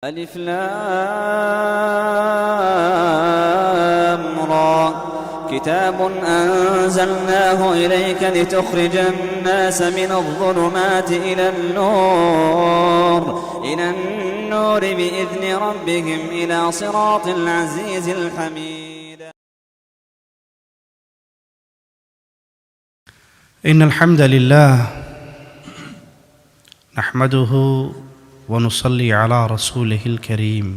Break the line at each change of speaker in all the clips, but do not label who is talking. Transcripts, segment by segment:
الف لام را كتاب أنزلناه إليك لتخرج الناس من الظلمات إلى النور بإذن ربهم إلى صراط العزيز الحميد.
إن الحمد لله نحمده ونصلي على رسوله الكريم.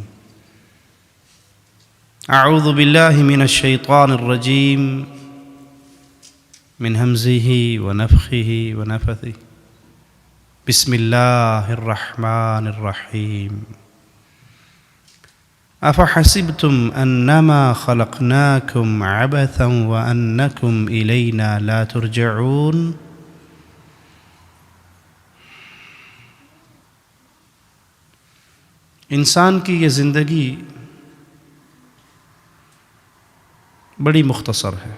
أعوذ بالله من الشيطان الرجيم من همزه ونفخه ونفثه. بسم الله الرحمن الرحيم. أفحسبتم أنما خلقناكم عبثا وأنكم إلينا لا ترجعون. انسان کی یہ زندگی بڑی مختصر ہے.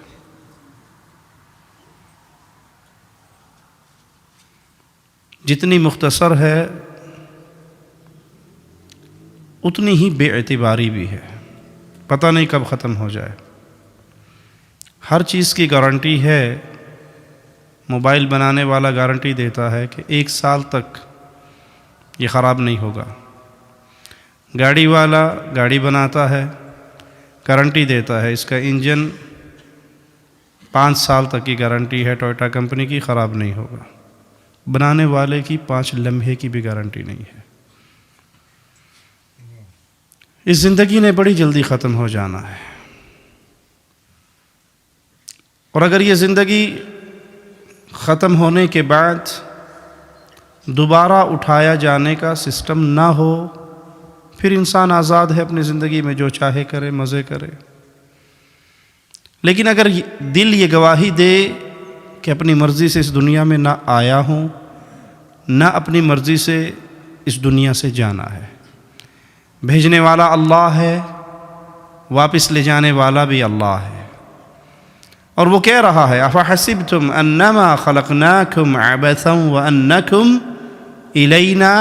جتنی مختصر ہے اتنی ہی بے اعتباری بھی ہے. پتہ نہیں کب ختم ہو جائے. ہر چیز کی گارنٹی ہے. موبائل بنانے والا گارنٹی دیتا ہے کہ 1 سال تک یہ خراب نہیں ہوگا. گاڑی والا گاڑی بناتا ہے، گارنٹی دیتا ہے اس کا انجن 5 سال تک کی گارنٹی ہے ٹویوٹا کمپنی کی، خراب نہیں ہوگا. بنانے والے کی 5 لمحے کی بھی گارنٹی نہیں ہے. اس زندگی نے بڑی جلدی ختم ہو جانا ہے. اور اگر یہ زندگی ختم ہونے کے بعد دوبارہ اٹھایا جانے کا سسٹم نہ ہو، پھر انسان آزاد ہے اپنی زندگی میں جو چاہے کرے، مزے کرے. لیکن اگر دل یہ گواہی دے کہ اپنی مرضی سے اس دنیا میں نہ آیا ہوں، نہ اپنی مرضی سے اس دنیا سے جانا ہے، بھیجنے والا اللہ ہے، واپس لے جانے والا بھی اللہ ہے. اور وہ کہہ رہا ہے افحسبتم انما خلقناکم عبثا وانکم الینا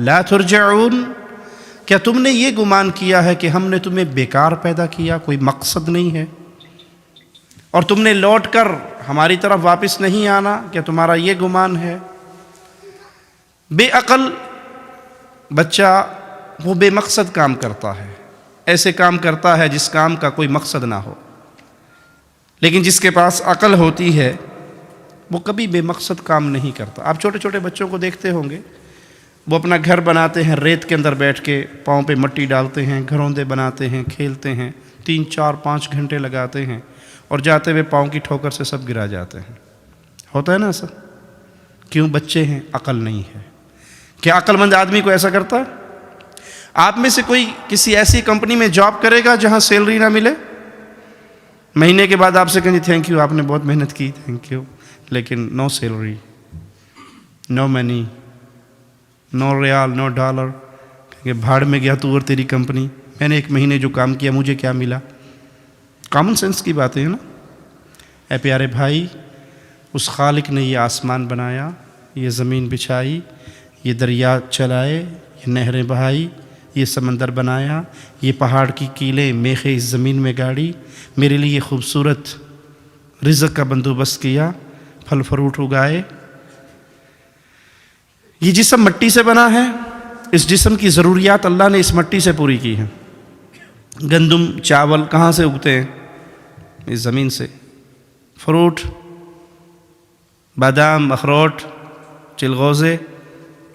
لا ترجعون. کیا تم نے یہ گمان کیا ہے کہ ہم نے تمہیں بیکار پیدا کیا، کوئی مقصد نہیں ہے، اور تم نے لوٹ کر ہماری طرف واپس نہیں آنا؟ کیا تمہارا یہ گمان ہے؟ بے عقل بچہ وہ بے مقصد کام کرتا ہے، ایسے کام کرتا ہے جس کام کا کوئی مقصد نہ ہو. لیکن جس کے پاس عقل ہوتی ہے وہ کبھی بے مقصد کام نہیں کرتا. آپ چھوٹے چھوٹے بچوں کو دیکھتے ہوں گے، وہ اپنا گھر بناتے ہیں، ریت کے اندر بیٹھ کے پاؤں پہ مٹی ڈالتے ہیں، گھروندے بناتے ہیں، کھیلتے ہیں، 3 4 5 گھنٹے لگاتے ہیں، اور جاتے ہوئے پاؤں کی ٹھوکر سے سب گرا جاتے ہیں. ہوتا ہے نا ایسا؟ کیوں؟ بچے ہیں، عقل نہیں ہے. کیا عقل مند آدمی کو ایسا کرتا ہے؟ آپ میں سے کوئی کسی ایسی کمپنی میں جاب کرے گا جہاں سیلری نہ ملے؟ مہینے کے بعد آپ سے کہیں تھینک یو، آپ نے بہت محنت کی، تھینک یو، لیکن نو سیلری، نو منی، نو ریال، نو ڈالر. کہ بھاڑ میں گیا تو اور تیری کمپنی، میں نے 1 مہینے جو کام کیا مجھے کیا ملا؟ کامن سینس کی باتیں ہیں نا. اے پیارے بھائی، اس خالق نے یہ آسمان بنایا، یہ زمین بچھائی، یہ دریا چلائے، یہ نہریں بہائی، یہ سمندر بنایا، یہ پہاڑ کی کیلیں میخیں اس زمین میں گاڑی، میرے لیے خوبصورت رزق کا بندوبست کیا، پھل فروٹ اگائے. یہ جسم مٹی سے بنا ہے، اس جسم کی ضروریات اللہ نے اس مٹی سے پوری کی ہیں. گندم، چاول کہاں سے اگتے ہیں؟ اس زمین سے. فروٹ، بادام، اخروٹ، چلغوزے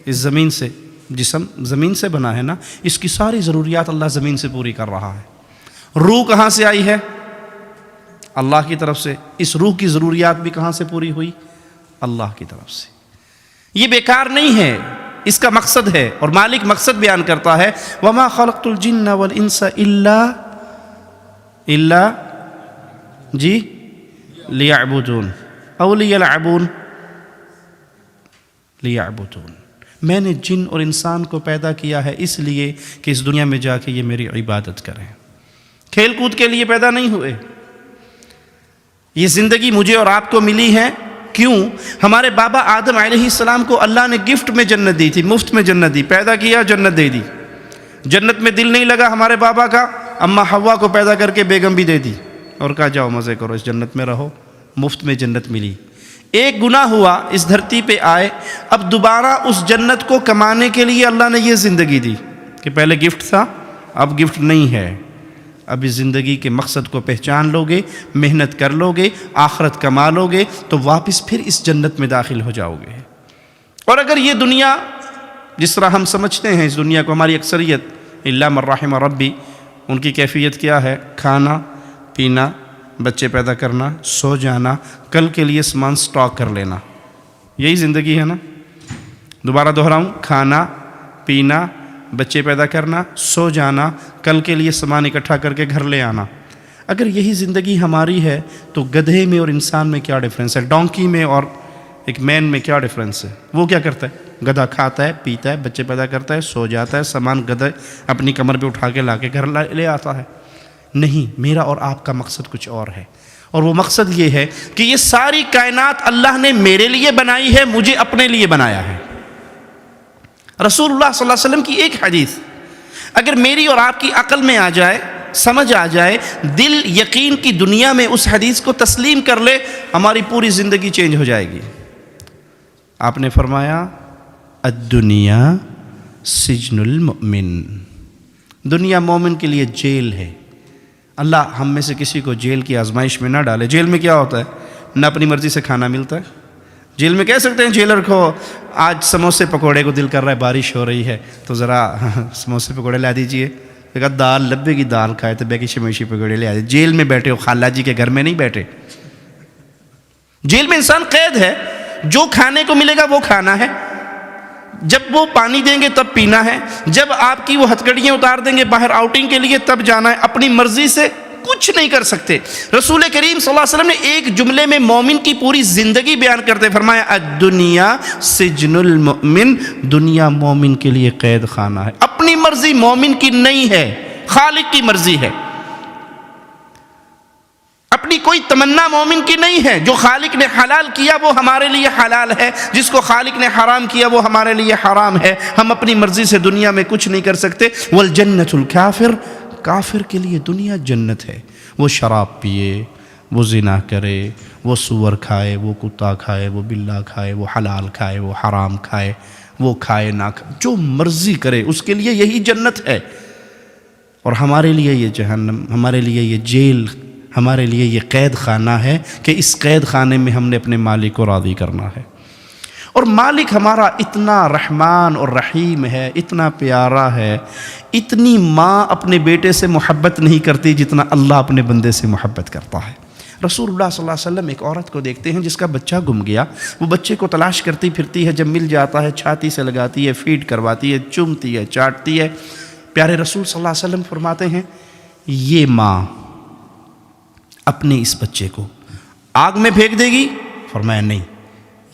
اس زمین سے. جسم زمین سے بنا ہے نا، اس کی ساری ضروریات اللہ زمین سے پوری کر رہا ہے. روح کہاں سے آئی ہے؟ اللہ کی طرف سے. اس روح کی ضروریات بھی کہاں سے پوری ہوئی؟ اللہ کی طرف سے. یہ بیکار نہیں ہے، اس کا مقصد ہے. اور مالک مقصد بیان کرتا ہے وَمَا خَلَقْتُ الْجِنَّ وَالْإِنسَ إِلَّا جی لِيَعْبُدُونَ أَوْ لِيَلْعَبُونَ لِيَعْبُدُونَ. میں نے جن اور انسان کو پیدا کیا ہے اس لیے کہ اس دنیا میں جا کے یہ میری عبادت کریں. کھیل کود کے لیے پیدا نہیں ہوئے. یہ زندگی مجھے اور آپ کو ملی ہے کیوں؟ ہمارے بابا آدم علیہ السلام کو اللہ نے گفٹ میں جنت دی تھی، مفت میں جنت دی. پیدا کیا، جنت دے دی. جنت میں دل نہیں لگا ہمارے بابا کا، اماں حوا کو پیدا کر کے بیگم بھی دے دی اور کہا جاؤ مزے کرو، اس جنت میں رہو، مفت میں جنت ملی۔ ایک گناہ ہوا، اس دھرتی پہ آئے، اب دوبارہ اس جنت کو کمانے کے لیے اللہ نے یہ زندگی دی کہ پہلے گفٹ تھا، اب گفٹ نہیں ہے، اب اس زندگی کے مقصد کو پہچان لو گے، محنت کر لو گے، آخرت کما لو گے تو واپس پھر اس جنت میں داخل ہو جاؤ گے۔ اور اگر یہ دنیا جس طرح ہم سمجھتے ہیں، اس دنیا کو ہماری اکثریت الا من رحم ربی، ان کی کیفیت کیا ہے؟ کھانا پینا، بچے پیدا کرنا، سو جانا، کل کے لیے سامان سٹاک کر لینا، یہی زندگی ہے نا؟ دوبارہ دہراؤں، کھانا پینا، بچے پیدا کرنا، سو جانا، کل کے لیے سامان اکٹھا کر کے گھر لے آنا۔ اگر یہی زندگی ہماری ہے تو گدھے میں اور انسان میں کیا ڈفرینس ہے؟ ڈونکی میں اور ایک مین میں کیا ڈفرینس ہے؟ وہ کیا کرتا ہے؟ گدھا کھاتا ہے، پیتا ہے، بچے پیدا کرتا ہے، سو جاتا ہے، سامان گدھا اپنی کمر پہ اٹھا کے لا کے گھر لے آتا ہے۔ نہیں، میرا اور آپ کا مقصد کچھ اور ہے، اور وہ مقصد یہ ہے کہ یہ ساری کائنات اللہ نے میرے لیے بنائی ہے، مجھے اپنے لیے بنایا ہے۔ رسول اللہ صلی اللہ علیہ وسلم کی ایک حدیث اگر میری اور آپ کی عقل میں آ جائے، سمجھ آ جائے، دل یقین کی دنیا میں اس حدیث کو تسلیم کر لے، ہماری پوری زندگی چینج ہو جائے گی۔ آپ نے فرمایا الدنیا سجن المؤمن، دنیا مومن کے لیے جیل ہے۔ اللہ ہم میں سے کسی کو جیل کی آزمائش میں نہ ڈالے۔ جیل میں کیا ہوتا ہے؟ نہ اپنی مرضی سے کھانا ملتا ہے۔ جیل میں کہہ سکتے ہیں جیلر کو آج سموسے پکوڑے کو دل کر رہا ہے، بارش ہو رہی ہے تو ذرا سموسے پکوڑے لا دیجئے، کہا دال لبے کی دال کھائے تو بیکی شمیشی پکوڑے لے آئے۔ جیل میں بیٹھے ہو، خالہ جی کے گھر میں نہیں بیٹھے۔ جیل میں انسان قید ہے، جو کھانے کو ملے گا وہ کھانا ہے، جب وہ پانی دیں گے تب پینا ہے، جب آپ کی وہ ہتھکڑیاں اتار دیں گے باہر آؤٹنگ کے لیے تب جانا ہے، اپنی مرضی سے کچھ نہیں کر سکتے۔ رسول کریم صلی اللہ علیہ وسلم نے ایک جملے میں مومن کی پوری زندگی بیان کرتے فرمایا الدنیا سجن المؤمن، دنیا مومن کے لیے قید خانہ ہے۔ اپنی مرضی مومن کی نہیں ہے، خالق کی مرضی ہے۔ اپنی کوئی تمنا مومن کی نہیں ہے، جو خالق نے حلال کیا وہ ہمارے لیے حلال ہے، جس کو خالق نے حرام کیا وہ ہمارے لیے حرام ہے۔ ہم اپنی مرضی سے دنیا میں کچھ نہیں کر سکتے۔ والجنت الکافر، کافر کے لیے دنیا جنت ہے۔ وہ شراب پیے، وہ زنا کرے، وہ سور کھائے، وہ کتا کھائے، وہ بلا کھائے، وہ حلال کھائے، وہ حرام کھائے، وہ کھائے نہ کھائے، جو مرضی کرے اس کے لیے یہی جنت ہے۔ اور ہمارے لیے یہ جہنم، ہمارے لیے یہ جیل، ہمارے لیے یہ قید خانہ ہے کہ اس قید خانے میں ہم نے اپنے مالک کو راضی کرنا ہے۔ اور مالک ہمارا اتنا رحمان اور رحیم ہے، اتنا پیارا ہے، اتنی ماں اپنے بیٹے سے محبت نہیں کرتی جتنا اللہ اپنے بندے سے محبت کرتا ہے۔ رسول اللہ صلی اللہ علیہ وسلم ایک عورت کو دیکھتے ہیں جس کا بچہ گم گیا، وہ بچے کو تلاش کرتی پھرتی ہے، جب مل جاتا ہے چھاتی سے لگاتی ہے، فیڈ کرواتی ہے، چومتی ہے، چاٹتی ہے۔ پیارے رسول صلی اللہ علیہ وسلم فرماتے ہیں یہ ماں اپنے اس بچے کو آگ میں پھینک دے گی؟ فرمایا نہیں،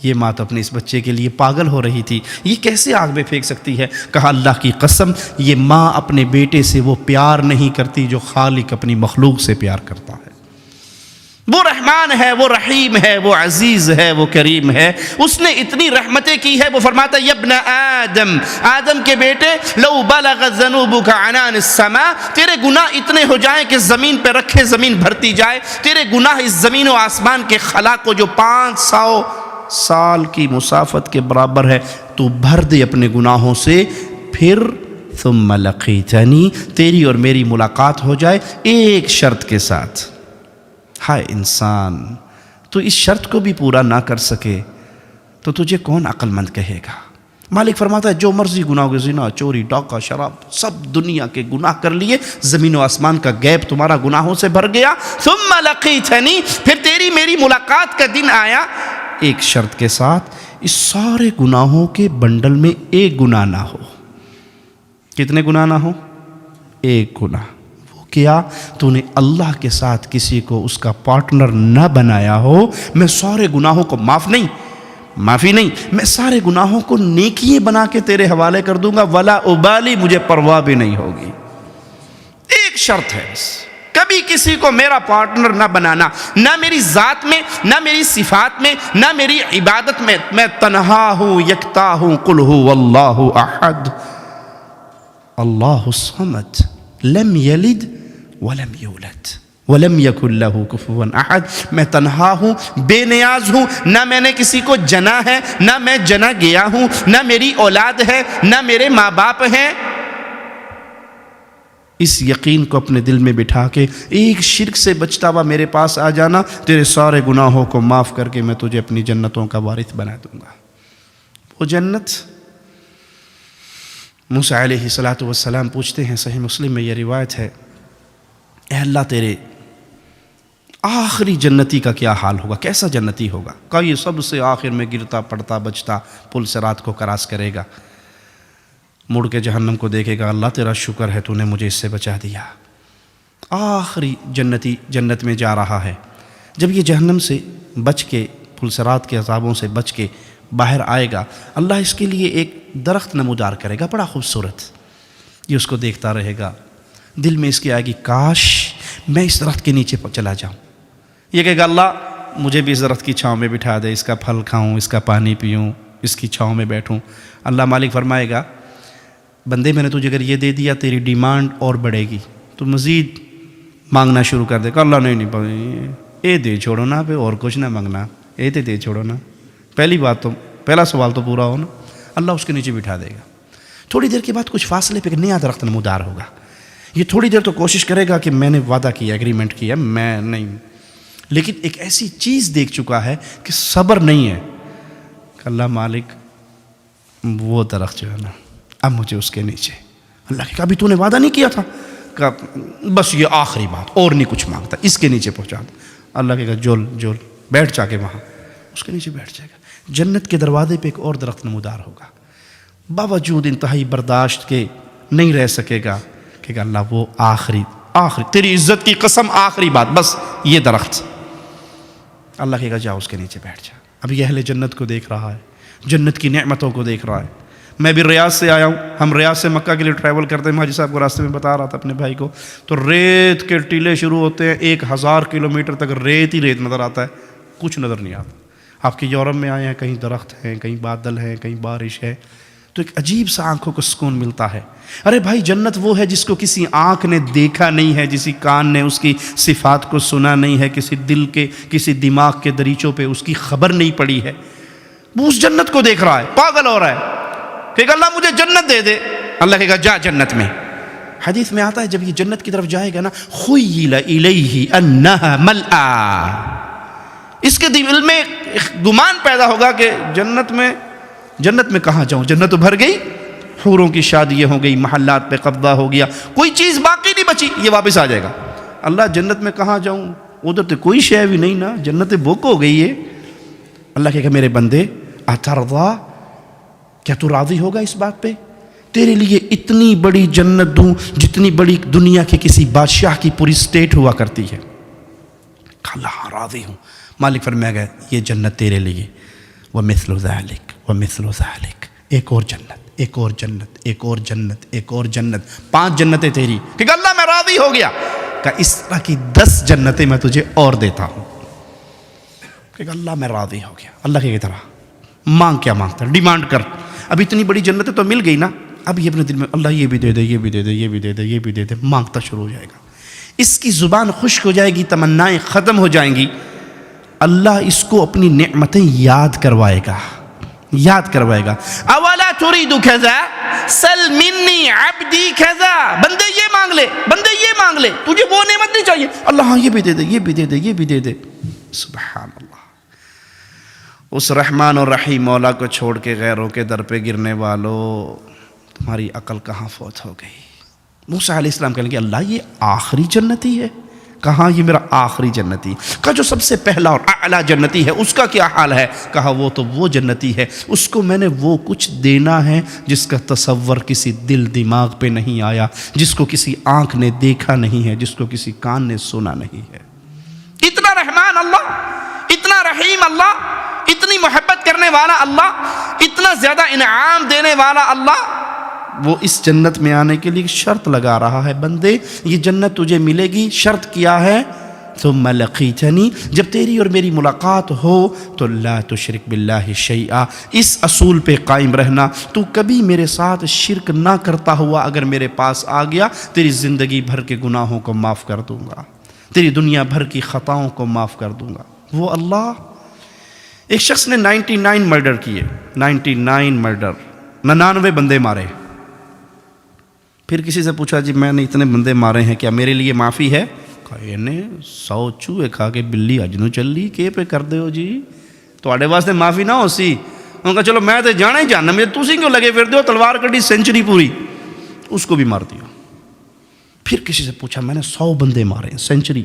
یہ ماں تو اپنے اس بچے کے لیے پاگل ہو رہی تھی، یہ کیسے آگ میں پھینک سکتی ہے؟ کہا اللہ کی قسم، یہ ماں اپنے بیٹے سے وہ پیار نہیں کرتی جو خالق اپنی مخلوق سے پیار کرتا ہے۔ وہ رحمان ہے، وہ رحیم ہے، وہ عزیز ہے، وہ کریم ہے، اس نے اتنی رحمتیں کی ہے۔ وہ فرماتا ہے یا ابن آدم، آدم کے بیٹے، لو بلغ ذنوبک عنان السماء، تیرے گناہ اتنے ہو جائیں کہ زمین پہ رکھے زمین بھرتی جائے، تیرے گناہ اس زمین و آسمان کے خلا کو جو 500 سال کی مسافت کے برابر ہے تو بھر دے اپنے گناہوں سے، پھر ثم لقیتنی، تیری اور میری ملاقات ہو جائے ایک شرط کے ساتھ۔ ہائے انسان، تو اس شرط کو بھی پورا نہ کر سکے تو تجھے کون عقل مند کہے گا؟ مالک فرماتا ہے جو مرضی گناہ کے، زنا، چوری، ڈاکہ، شراب، سب دنیا کے گناہ کر لیے، زمین و آسمان کا گیپ تمہارا گناہوں سے بھر گیا، ثم لقیتنی، پھر تیری میری ملاقات کا دن آیا ایک شرط کے ساتھ، اس سارے گناہوں کے بنڈل میں ایک گناہ نہ ہو۔ کتنے گناہ نہ ہو؟ ایک گناہ۔ وہ کیا؟ تو نے اللہ کے ساتھ کسی کو اس کا پارٹنر نہ بنایا ہو۔ میں سارے گناہوں کو معافی نہیں، میں سارے گناہوں کو نیکیے بنا کے تیرے حوالے کر دوں گا، ولا ابالی، مجھے پرواہ بھی نہیں ہوگی۔ ایک شرط ہے بس، کبھی کسی کو میرا پارٹنر نہ بنانا، نہ میری ذات میں، نہ میری صفات میں، نہ میری عبادت میں۔ میں تنہا ہوں، یکتا ہوں، قل هو اللہ احد۔ اللہ الصمد لم یلد ولم یولد ولم یکن لہ کفوا احد، میں تنہا ہوں، بے نیاز ہوں، نہ میں نے کسی کو جنا ہے، نہ میں جنا گیا ہوں، نہ میری اولاد ہے، نہ میرے ماں باپ ہیں۔ اس یقین کو اپنے دل میں بٹھا کے ایک شرک سے بچتا ہوا میرے پاس آ جانا، تیرے سارے گناہوں کو معاف کر کے میں تجھے اپنی جنتوں کا وارث بنا دوں گا۔ وہ جنت، موسیٰ علیہ السلام پوچھتے ہیں، صحیح مسلم میں یہ روایت ہے، اے اللہ تیرے آخری جنتی کا کیا حال ہوگا، کیسا جنتی ہوگا؟ کہا یہ سب سے آخر میں گرتا پڑتا بچتا پل صراط کو کراس کرے گا، مڑ کے جہنم کو دیکھے گا، اللہ تیرا شکر ہے تو نے مجھے اس سے بچا دیا۔ آخری جنتی جنت میں جا رہا ہے، جب یہ جہنم سے بچ کے، پل صراط کے عذابوں سے بچ کے باہر آئے گا، اللہ اس کے لیے ایک درخت نمودار کرے گا، بڑا خوبصورت۔ یہ اس کو دیکھتا رہے گا، دل میں اس کی آئے گی کاش میں اس درخت کے نیچے چلا جاؤں۔ یہ کہے گا اللہ مجھے بھی اس درخت کی چھاؤں میں بٹھا دے، اس کا پھل کھاؤں، اس کا پانی پیوں، اس کی چھاؤں میں بیٹھوں۔ اللہ مالک فرمائے گا بندے میں نے تجھے اگر یہ دے دیا تیری ڈیمانڈ اور بڑھے گی، تو مزید مانگنا شروع کر دے گا۔ اللہ نہیں اے دے چھوڑو نا، پہ اور کچھ نہ مانگنا، اے دے چھوڑو نا، پہلا سوال تو پورا ہو نا۔ اللہ اس کے نیچے بٹھا دے گا۔ تھوڑی دیر کے بعد کچھ فاصلے پہ ایک نیا درخت نمودار ہوگا۔ یہ تھوڑی دیر تو کوشش کرے گا کہ میں نے وعدہ کیا، ایگریمنٹ کیا، میں نہیں، لیکن ایک ایسی چیز دیکھ چکا ہے کہ صبر نہیں ہے کہ اللہ مالک وہ درخت جو ہے نا اب مجھے اس کے نیچے۔ اللہ کہ ابھی تو نے وعدہ نہیں کیا تھا، کہ بس یہ آخری بات، اور نہیں کچھ مانگتا، اس کے نیچے پہنچا دے۔ اللہ کہے گا جول بیٹھ جا کے وہاں، اس کے نیچے بیٹھ جائے گا۔ جنت کے دروازے پہ ایک اور درخت نمودار ہوگا، باوجود انتہائی برداشت کے نہیں رہ سکے گا کہ اللہ وہ آخری تیری عزت کی قسم آخری بات، بس یہ درخت۔ اللہ کہے گا جاؤ اس کے نیچے بیٹھ جا۔ اب یہ اہل جنت کو دیکھ رہا ہے، جنت کی نعمتوں کو دیکھ رہا ہے۔ میں بھی ریاض سے آیا ہوں، ہم ریاض سے مکہ کے لیے ٹریول کرتے ہیں، حاجی صاحب کو راستے میں بتا رہا تھا اپنے بھائی کو، تو ریت کے ٹیلے شروع ہوتے ہیں، 1000 کلومیٹر تک ریت ہی ریت نظر آتا ہے، کچھ نظر نہیں آتا۔ آپ کے یورپ میں آئے ہیں، کہیں درخت ہیں، کہیں بادل ہیں، کہیں بارش ہے، تو ایک عجیب سا آنکھوں کو سکون ملتا ہے۔ ارے بھائی جنت وہ ہے جس کو کسی آنکھ نے دیکھا نہیں ہے، کسی کان نے اس کی صفات کو سنا نہیں ہے، کسی دماغ کے دریچوں پہ اس کی خبر نہیں پڑی ہے، وہ اس جنت کو دیکھ رہا ہے، پاگل ہو رہا ہے کہ اللہ مجھے جنت دے دے۔ اللہ کہے گا جا جنت میں۔ حدیث میں آتا ہے جب یہ جنت کی طرف جائے گا نا، خیل الیہ انہا ملآ، اس کے دل میں گمان پیدا ہوگا کہ جنت میں کہاں جاؤں، جنت تو بھر گئی، حوروں کی شادیاں ہو گئی، محلات پہ قبضہ ہو گیا، کوئی چیز باقی نہیں بچی، یہ واپس آ جائے گا۔ اللہ جنت میں کہاں جاؤں، ادھر تو کوئی شے بھی نہیں نا، جنت بک ہو گئی ہے۔ اللہ کہے گا میرے بندے اترضا، کیا تو راضی ہوگا اس بات پہ؟ تیرے لیے اتنی بڑی جنت دوں جتنی بڑی دنیا کے کسی بادشاہ کی پوری اسٹیٹ ہوا کرتی ہے۔ اللہ راضی ہوں۔ مالک فرمائے گا یہ جنت تیرے لیے، وَمِثْلُ ذَلِكَ وَمِثْلُ ذَلِكَ، ایک اور جنت، ایک اور جنت، ایک اور جنت، ایک اور جنت، 5 جنتیں تیری۔ کہ اللہ میں راضی ہو گیا، کہ اس طرح کی 10 جنتیں میں تجھے اور دیتا ہوں۔ کہ اللہ میں راضی ہو گیا۔ اللہ کی طرح مانگ، کیا مانگتا ہے، ڈیمانڈ کر۔ اب اتنی بڑی جنتیں تو مل گئی نا، اب یہ اپنے دل میں اللہ یہ بھی دے دے، یہ بھی دے دے، یہ بھی دے دے، یہ بھی دے دے، مانگتا شروع ہو جائے گا۔ اس کی زبان خشک ہو جائے گی، تمنائیں ختم ہو جائیں گی۔ اللہ اس کو اپنی نعمتیں یاد کروائے گا، اولا تريد كذا سل مني عبدی كذا، بندے یہ مانگ لے، بندے یہ مانگ لے، تجھے وہ نعمت نہیں چاہیے، اللہ ہاں یہ بھی دے دے، یہ بھی دے دے، یہ بھی دے دے۔ سبحان اللہ۔ اس رحمان اور رحیم مولا کو چھوڑ کے غیروں کے در پہ گرنے والو، تمہاری عقل کہاں فوت ہو گئی؟ موسیٰ علیہ السلام کہنے لگے اللہ یہ آخری جنتی ہے؟ کہاں یہ میرا آخری جنتی؟ کہا جو سب سے پہلا اور اعلیٰ جنتی ہے اس کا کیا حال ہے؟ کہا وہ تو وہ جنتی ہے، اس کو میں نے وہ کچھ دینا ہے جس کا تصور کسی دل دماغ پہ نہیں آیا، جس کو کسی آنکھ نے دیکھا نہیں ہے، جس کو کسی کان نے سنا نہیں ہے۔ اتنا رحمان اللہ، اتنا رحیم اللہ، اتنی محبت کرنے والا اللہ، اتنا زیادہ انعام دینے والا اللہ، وہ اس جنت میں آنے کے لیے شرط لگا رہا ہے، بندے یہ جنت تجھے ملے گی، شرط کیا ہے ثم لقیتنی، جب تیری اور میری ملاقات ہو تو لا تشرک باللہ شیئا، اس اصول پہ قائم رہنا تو کبھی میرے ساتھ شرک نہ کرتا ہوا اگر میرے پاس آ گیا، تیری زندگی بھر کے گناہوں کو معاف کر دوں گا، تیری دنیا بھر کی خطاؤں کو معاف کر دوں گا۔ وہ اللہ۔ ایک شخص نے 99 مرڈر کیے، 99 مرڈر، 99 بندے مارے۔ پھر کسی سے پوچھا جی میں نے اتنے بندے مارے ہیں، کیا میرے لیے معافی ہے؟ کہا نے 100 چوہے کھا کے بلی اج نو چلی، کے پہ کر دے ہو جی، تواڈے واسطے معافی نہ ہو سی۔ انہوں نے کہا چلو میں تے جانا ہی جاننا، مجھے تسی کیوں لگے پھر دیو، تلوار کٹی سینچری پوری، اس کو بھی مار دیا۔ پھر کسی سے پوچھا میں نے 100 بندے مارے ہیں، سینچری،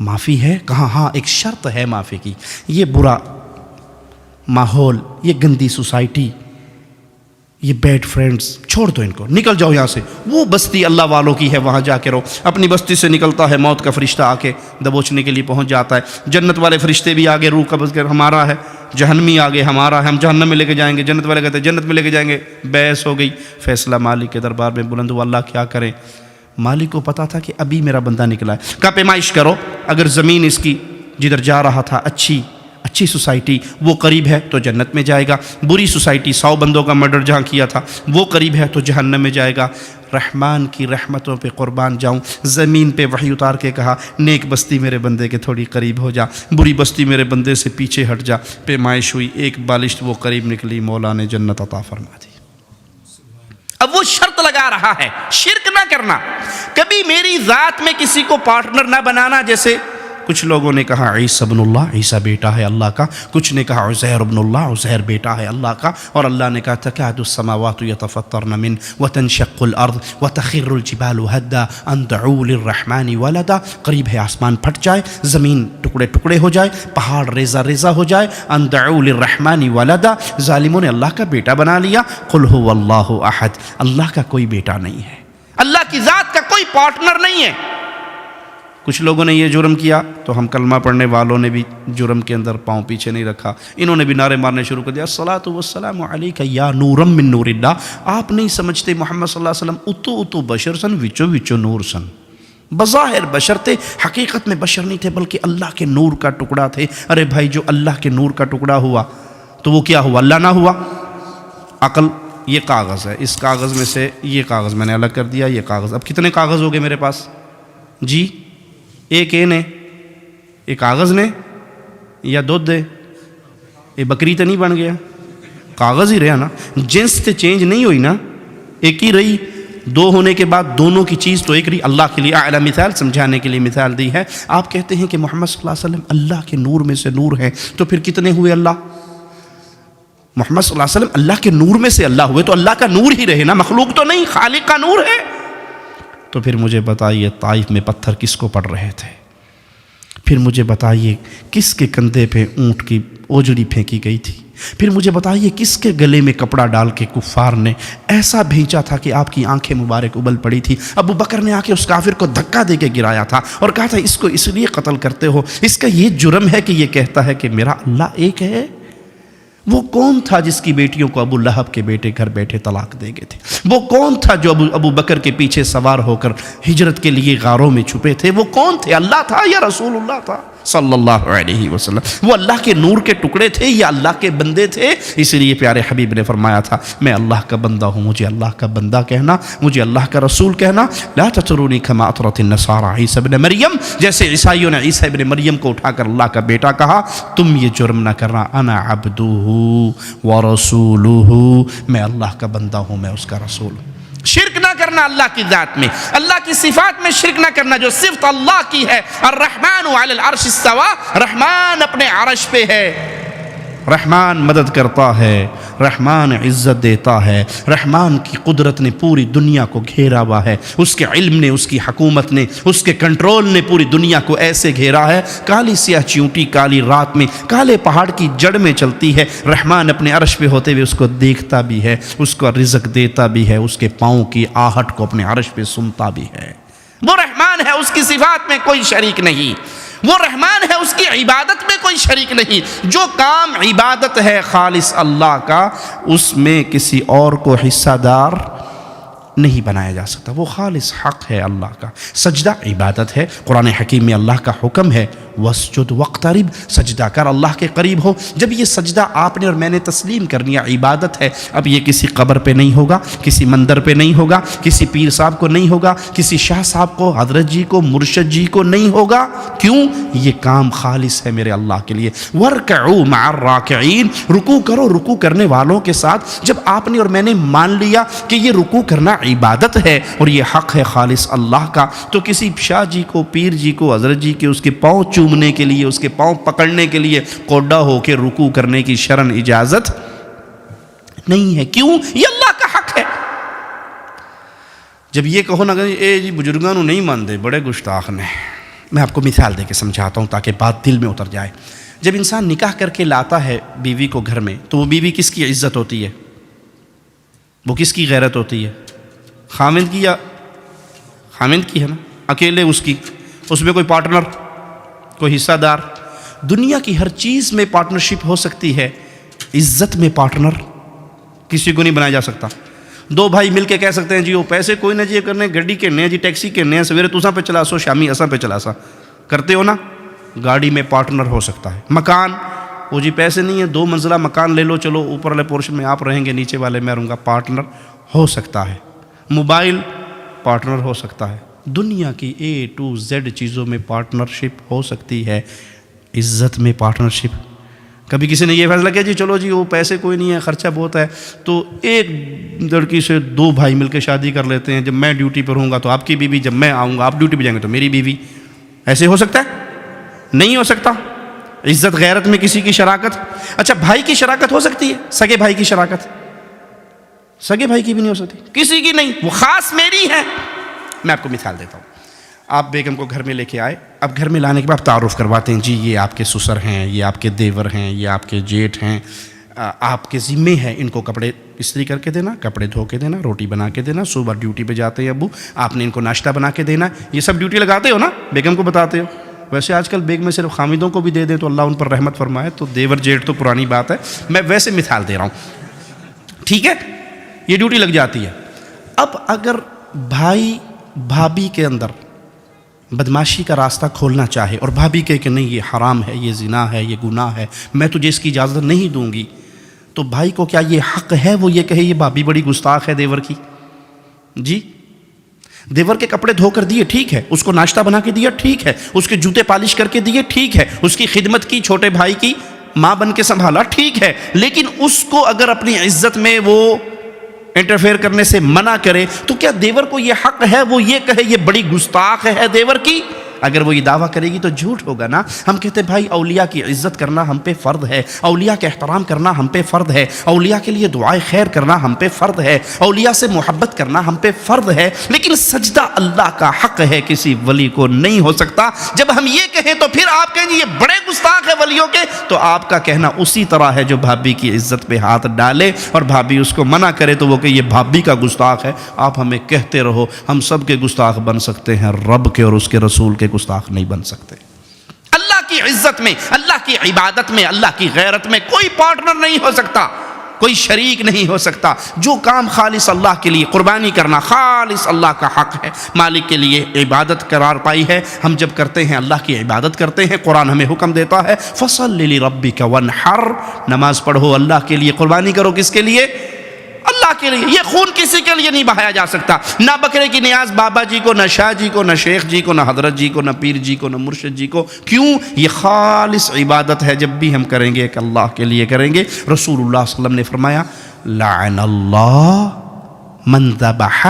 معافی ہے؟ کہا ہاں ایک شرط ہے معافی کی، یہ برا ماحول، یہ گندی سوسائٹی، یہ بیڈ فرینڈز چھوڑ دو، ان کو نکل جاؤ یہاں سے، وہ بستی اللہ والوں کی ہے وہاں جا کے رہو۔ اپنی بستی سے نکلتا ہے، موت کا فرشتہ آ کے دبوچنے کے لیے پہنچ جاتا ہے، جنت والے فرشتے بھی آگے روح قبض کر ہمارا ہے، جہنمی آگے ہمارا ہے، ہم جہنم میں لے کے جائیں گے، جنت والے کہتے ہیں جنت میں لے کے جائیں گے۔ بحث ہو گئی، فیصلہ مالک کے دربار میں بلند ہوا، اللہ کیا کریں؟ مالک کو پتا تھا کہ ابھی میرا بندہ نکلا ہے، کہا پیمائش کرو، اگر زمین اس کی جدھر جا رہا تھا اچھی سوسائٹی وہ قریب ہے تو جنت میں جائے گا، بری سوسائٹی 100 بندوں کا مرڈر جہاں کیا تھا وہ قریب ہے تو جہنم میں جائے گا۔ رحمان کی رحمتوں پہ قربان جاؤں، زمین پہ وحی اتار کے کہا نیک بستی میرے بندے کے تھوڑی قریب ہو جا، بری بستی میرے بندے سے پیچھے ہٹ جا۔ پیمائش ہوئی، ایک بالشت وہ قریب نکلی، مولا نے جنت عطا فرما دی۔ اب وہ شرط لگا رہا ہے شرک نہ کرنا، کبھی میری ذات میں کسی کو پارٹنر نہ بنانا۔ جیسے کچھ لوگوں نے کہا عیسیٰ ابن اللہ، عیسیٰ بیٹا ہے اللہ کا، کچھ نے کہا عزیر ابن اللہ، عزیر بیٹا ہے اللہ کا، اور اللہ نے کہا تکاد السماوات یتفطرن من وتنشق الارض وتخر الجبال هدا ان دعوا للرحمن ولدا، قریب ہے آسمان پھٹ جائے، زمین ٹکڑے ٹکڑے ہو جائے، پہاڑ ریزہ ریزہ ہو جائے، ان دعوا للرحمن ولدا، ظالموں نے اللہ کا بیٹا بنا لیا۔ قل هو اللہ احد، اللہ کا کوئی بیٹا نہیں ہے، اللہ کی ذات کا کوئی پارٹنر نہیں ہے۔ کچھ لوگوں نے یہ جرم کیا تو ہم کلمہ پڑھنے والوں نے بھی جرم کے اندر پاؤں پیچھے نہیں رکھا، انہوں نے بھی نعرے مارنے شروع کر دیا الصلاۃ والسلام علیک یا نورا من نور اللہ۔ آپ نہیں سمجھتے محمد صلی اللہ علیہ وسلم اتو اتو بشر سن، وچو وچو نور سن، بظاہر بشر تھے، حقیقت میں بشر نہیں تھے بلکہ اللہ کے نور کا ٹکڑا تھے۔ ارے بھائی جو اللہ کے نور کا ٹکڑا ہوا تو وہ کیا ہوا؟ اللہ نہ ہوا؟ عقل یہ کاغذ ہے، اس کاغذ میں سے یہ کاغذ میں نے الگ کر دیا، یہ کاغذ، اب کتنے کاغذ ہو گئے میرے پاس جی؟ ایک اے نے، ایک کاغذ نے، یا دودھ دے، یہ بکری تو نہیں بن گیا، کاغذ ہی رہا نا، جنس تے چینج نہیں ہوئی نا، ایک ہی رہی۔ دو ہونے کے بعد دونوں کی چیز تو ایک رہی۔ اللہ کے لیے اعلیٰ مثال سمجھانے کے لیے مثال دی ہے۔ آپ کہتے ہیں کہ محمد صلی اللہ علیہ وسلم اللہ کے نور میں سے نور ہیں، تو پھر کتنے ہوئے اللہ؟ محمد صلی اللہ علیہ وسلم اللہ کے نور میں سے اللہ ہوئے تو اللہ کا نور ہی رہے نا، مخلوق تو نہیں، خالق کا نور ہے۔ تو پھر مجھے بتائیے طائف میں پتھر کس کو پڑ رہے تھے؟ پھر مجھے بتائیے کس کے کندھے پہ اونٹ کی اوجڑی پھینکی گئی تھی؟ پھر مجھے بتائیے کس کے گلے میں کپڑا ڈال کے کفار نے ایسا بھینچا تھا کہ آپ کی آنکھیں مبارک ابل پڑی تھی؟ ابو بکر نے آ کے اس کافر کو دھکا دے کے گرایا تھا اور کہا تھا اس کو اس لیے قتل کرتے ہو، اس کا یہ جرم ہے کہ یہ کہتا ہے کہ میرا اللہ ایک ہے۔ وہ کون تھا جس کی بیٹیوں کو ابو لہب کے بیٹے گھر بیٹھے طلاق دے گئے تھے؟ وہ کون تھا جو ابو بکر کے پیچھے سوار ہو کر ہجرت کے لیے غاروں میں چھپے تھے؟ وہ کون تھے؟ اللہ تھا یا رسول اللہ تھا صلی اللہ علیہ وسلم؟ وہ اللہ کے نور کے ٹکڑے تھے یا اللہ کے بندے تھے؟ اس لیے پیارے حبیب نے فرمایا تھا میں اللہ کا بندہ ہوں، مجھے اللہ کا بندہ کہنا، مجھے اللہ کا رسول کہنا۔ لا تطرونی کما اطرت النصارى عیسی ابن مریم، جیسے عیسائیوں نے عیسی ابن مریم کو اٹھا کر اللہ کا بیٹا کہا، تم یہ جرم نہ کرنا۔ انا عبدہ ورسولہ، میں اللہ کا بندہ ہوں، میں اس کا رسول ہوں۔ شرک نہ کرنا اللہ کی ذات میں، اللہ کی صفات میں شرک نہ کرنا جو صفت اللہ کی ہے۔ الرحمن علی العرش استوى، رحمان اپنے عرش پہ ہے، رحمان مدد کرتا ہے، رحمان عزت دیتا ہے، رحمان کی قدرت نے پوری دنیا کو گھیرا ہوا ہے، اس کے علم نے، اس کی حکومت نے، اس کے کنٹرول نے پوری دنیا کو ایسے گھیرا ہے۔ کالی سیاہ چیونٹی کالی رات میں کالے پہاڑ کی جڑ میں چلتی ہے، رحمان اپنے عرش پہ ہوتے ہوئے اس کو دیکھتا بھی ہے، اس کو رزق دیتا بھی ہے، اس کے پاؤں کی آہٹ کو اپنے عرش پہ سنتا بھی ہے۔ وہ رحمان ہے، اس کی صفات میں کوئی شریک نہیں، وہ رحمان ہے، اس کی عبادت میں کوئی شریک نہیں۔ جو کام عبادت ہے خالص اللہ کا، اس میں کسی اور کو حصہ دار نہیں بنایا جا سکتا، وہ خالص حق ہے اللہ کا۔ سجدہ عبادت ہے، قرآن حکیم میں اللہ کا حکم ہے وَاسْجُدْ وَاقْتَرِبْ، سجدہ کر، اللہ کے قریب ہو۔ جب یہ سجدہ آپ نے اور میں نے تسلیم کر لیا عبادت ہے، اب یہ کسی قبر پہ نہیں ہوگا، کسی مندر پہ نہیں ہوگا، کسی پیر صاحب کو نہیں ہوگا، کسی شاہ صاحب کو، حضرت جی کو، مرشد جی کو نہیں ہوگا۔ کیوں؟ یہ کام خالص ہے میرے اللہ کے لیے۔ وَارْكَعُوا مَعَ الرَّاكِعِينَ، رکوع کرو رکوع کرنے والوں کے ساتھ۔ جب آپ نے اور میں نے مان لیا کہ یہ رکوع کرنا عبادت ہے اور یہ حق ہے خالص اللہ کا، تو کسی شاہ جی کو، پیر جی کو، حضرت جی کے اس کے پاؤں چومنے کے لیے، اس کے پاؤں پکڑنے کے لیے کوڈا ہو کے رکوع کرنے کی شرعن اجازت نہیں ہے۔ کیوں؟ یہ اللہ کا حق ہے۔ جب یہ کہو نا کہ اے جی بزرگانوں نہیں مانتے، بڑے گستاخ نے، میں آپ کو مثال دے کے سمجھاتا ہوں تاکہ بات دل میں اتر جائے۔ جب انسان نکاح کر کے لاتا ہے بیوی کو گھر میں، تو وہ بیوی کس کی عزت ہوتی ہے؟ وہ کس کی غیرت ہوتی ہے؟ خامند کی یا خامند کی ہے نا؟ اکیلے اس کی، اس میں کوئی پارٹنر، کوئی حصہ دار؟ دنیا کی ہر چیز میں پارٹنرشپ ہو سکتی ہے، عزت میں پارٹنر کسی کو نہیں بنایا جا سکتا۔ دو بھائی مل کے کہہ سکتے ہیں جی وہ پیسے کوئی نہ جی کرنے، گڈی کہنے جی ٹیکسی کہنے، سویرے تساں پہ چلا سو، شامی اساں پہ چلا سا، کرتے ہو نا؟ گاڑی میں پارٹنر ہو سکتا ہے۔ مکان، وہ جی پیسے نہیں ہیں، 2 منزلہ مکان لے لو، چلو اوپر والے پورشن میں آپ رہیں گے، نیچے والے میں رہوں گا، پارٹنر ہو سکتا ہے۔ موبائل پارٹنر ہو سکتا ہے۔ دنیا کی A to Z چیزوں میں پارٹنرشپ ہو سکتی ہے، عزت میں پارٹنرشپ۔ کبھی کسی نے یہ فیصلہ کیا جی چلو جی وہ پیسے کوئی نہیں ہے، خرچہ بہت ہے، تو ایک لڑکی سے 2 بھائی مل کے شادی کر لیتے ہیں، جب میں ڈیوٹی پر ہوں گا تو آپ کی بیوی، جب میں آؤں گا آپ ڈیوٹی پہ جائیں گے تو میری بیوی۔ ایسے ہو سکتا ہے؟ نہیں ہو سکتا۔ عزت غیرت میں کسی کی شراکت۔ اچھا بھائی کی شراکت ہو سکتی ہے، سگے بھائی کی شراکت؟ سگے بھائی کی بھی نہیں ہو سکتی، کسی کی نہیں، وہ خاص میری ہے۔ میں آپ کو مثال دیتا ہوں۔ آپ بیگم کو گھر میں لے کے آئے، اب گھر میں لانے کے بعد تعارف کرواتے ہیں، جی یہ آپ کے سسر ہیں، یہ آپ کے دیور ہیں، یہ آپ کے جیٹھ ہیں، آپ کے ذمے ہے ان کو کپڑے استری کر کے دینا، کپڑے دھو کے دینا، روٹی بنا کے دینا، صبح ڈیوٹی پہ جاتے ہیں ابو، آپ نے ان کو ناشتہ بنا کے دینا۔ یہ سب ڈیوٹی لگاتے ہو نا، بیگم کو بتاتے ہو۔ ویسے آج کل بیگ میں صرف خامدوں کو بھی دے دیں تو اللہ ان پر رحمت فرمائے، تو دیور جیٹھ تو پرانی بات ہے، میں ویسے مثال دے رہا ہوں، ٹھیک ہے؟ یہ ڈیوٹی لگ جاتی ہے۔ اب اگر بھائی بھابھی کے اندر بدماشی کا راستہ کھولنا چاہے اور بھابھی کہے کہ نہیں یہ حرام ہے، یہ زنا ہے، یہ گناہ ہے، میں تجھے اس کی اجازت نہیں دوں گی، تو بھائی کو کیا یہ حق ہے وہ یہ کہے یہ بھابھی بڑی گستاخ ہے دیور کی؟ جی دیور کے کپڑے دھو کر دیے ٹھیک ہے، اس کو ناشتہ بنا کے دیا ٹھیک ہے، اس کے جوتے پالش کر کے دیے ٹھیک ہے، اس کی خدمت کی، چھوٹے بھائی کی ماں بن کے سنبھالا ٹھیک ہے، لیکن اس کو اگر اپنی عزت میں وہ انٹرفیئر کرنے سے منع کرے تو کیا دیور کو یہ حق ہے وہ یہ کہے یہ بڑی گستاخ ہے دیور کی؟ اگر وہ یہ دعویٰ کرے گی تو جھوٹ ہوگا نا۔ ہم کہتے ہیں بھائی اولیاء کی عزت کرنا ہم پہ فرض ہے، اولیاء کا احترام کرنا ہم پہ فرض ہے، اولیاء کے لیے دعائے خیر کرنا ہم پہ فرض ہے، اولیاء سے محبت کرنا ہم پہ فرض ہے، لیکن سجدہ اللہ کا حق ہے، کسی ولی کو نہیں ہو سکتا۔ جب ہم یہ کہیں تو پھر آپ کہیں یہ بڑے گستاخ ہے ولیوں کے، تو آپ کا کہنا اسی طرح ہے جو بھابھی کی عزت پہ ہاتھ ڈالے اور بھابھی اس کو منع کرے تو وہ کہ یہ بھابھی کا گستاخ ہے۔ آپ ہمیں کہتے رہو، ہم سب کے گستاخ بن سکتے ہیں، رب کے اور اس کے رسول کے گستاخ نہیں بن سکتے۔ اللہ کی عزت میں، اللہ کی عبادت میں، اللہ کی غیرت میں کوئی پارٹنر نہیں ہو سکتا، کوئی شریک نہیں ہو سکتا۔ جو کام خالص اللہ کے لیے قربانی کرنا خالص اللہ کا حق ہے، مالک کے لیے عبادت قرار پائی ہے، ہم جب کرتے ہیں اللہ کی عبادت کرتے ہیں، قرآن ہمیں حکم دیتا ہے فَصَلِّ لِرَبِّكَ وَانْحَرْ، نماز پڑھو اللہ کے لیے، قربانی کرو کس کے لیے؟ اللہ کے لیے۔ یہ خون کسی کے لیے نہیں بہایا جا سکتا، نہ بکرے کی نیاز بابا جی کو، نہ شاہ جی کو، نہ شیخ جی کو، نہ حضرت جی کو، نہ پیر جی کو، نہ مرشد جی کو۔ کیوں؟ یہ خالص عبادت ہے، جب بھی ہم کریں گے کہ اللہ کے لیے کریں گے۔ رسول اللہ صلی اللہ علیہ وسلم نے فرمایا لعن اللہ من ذبح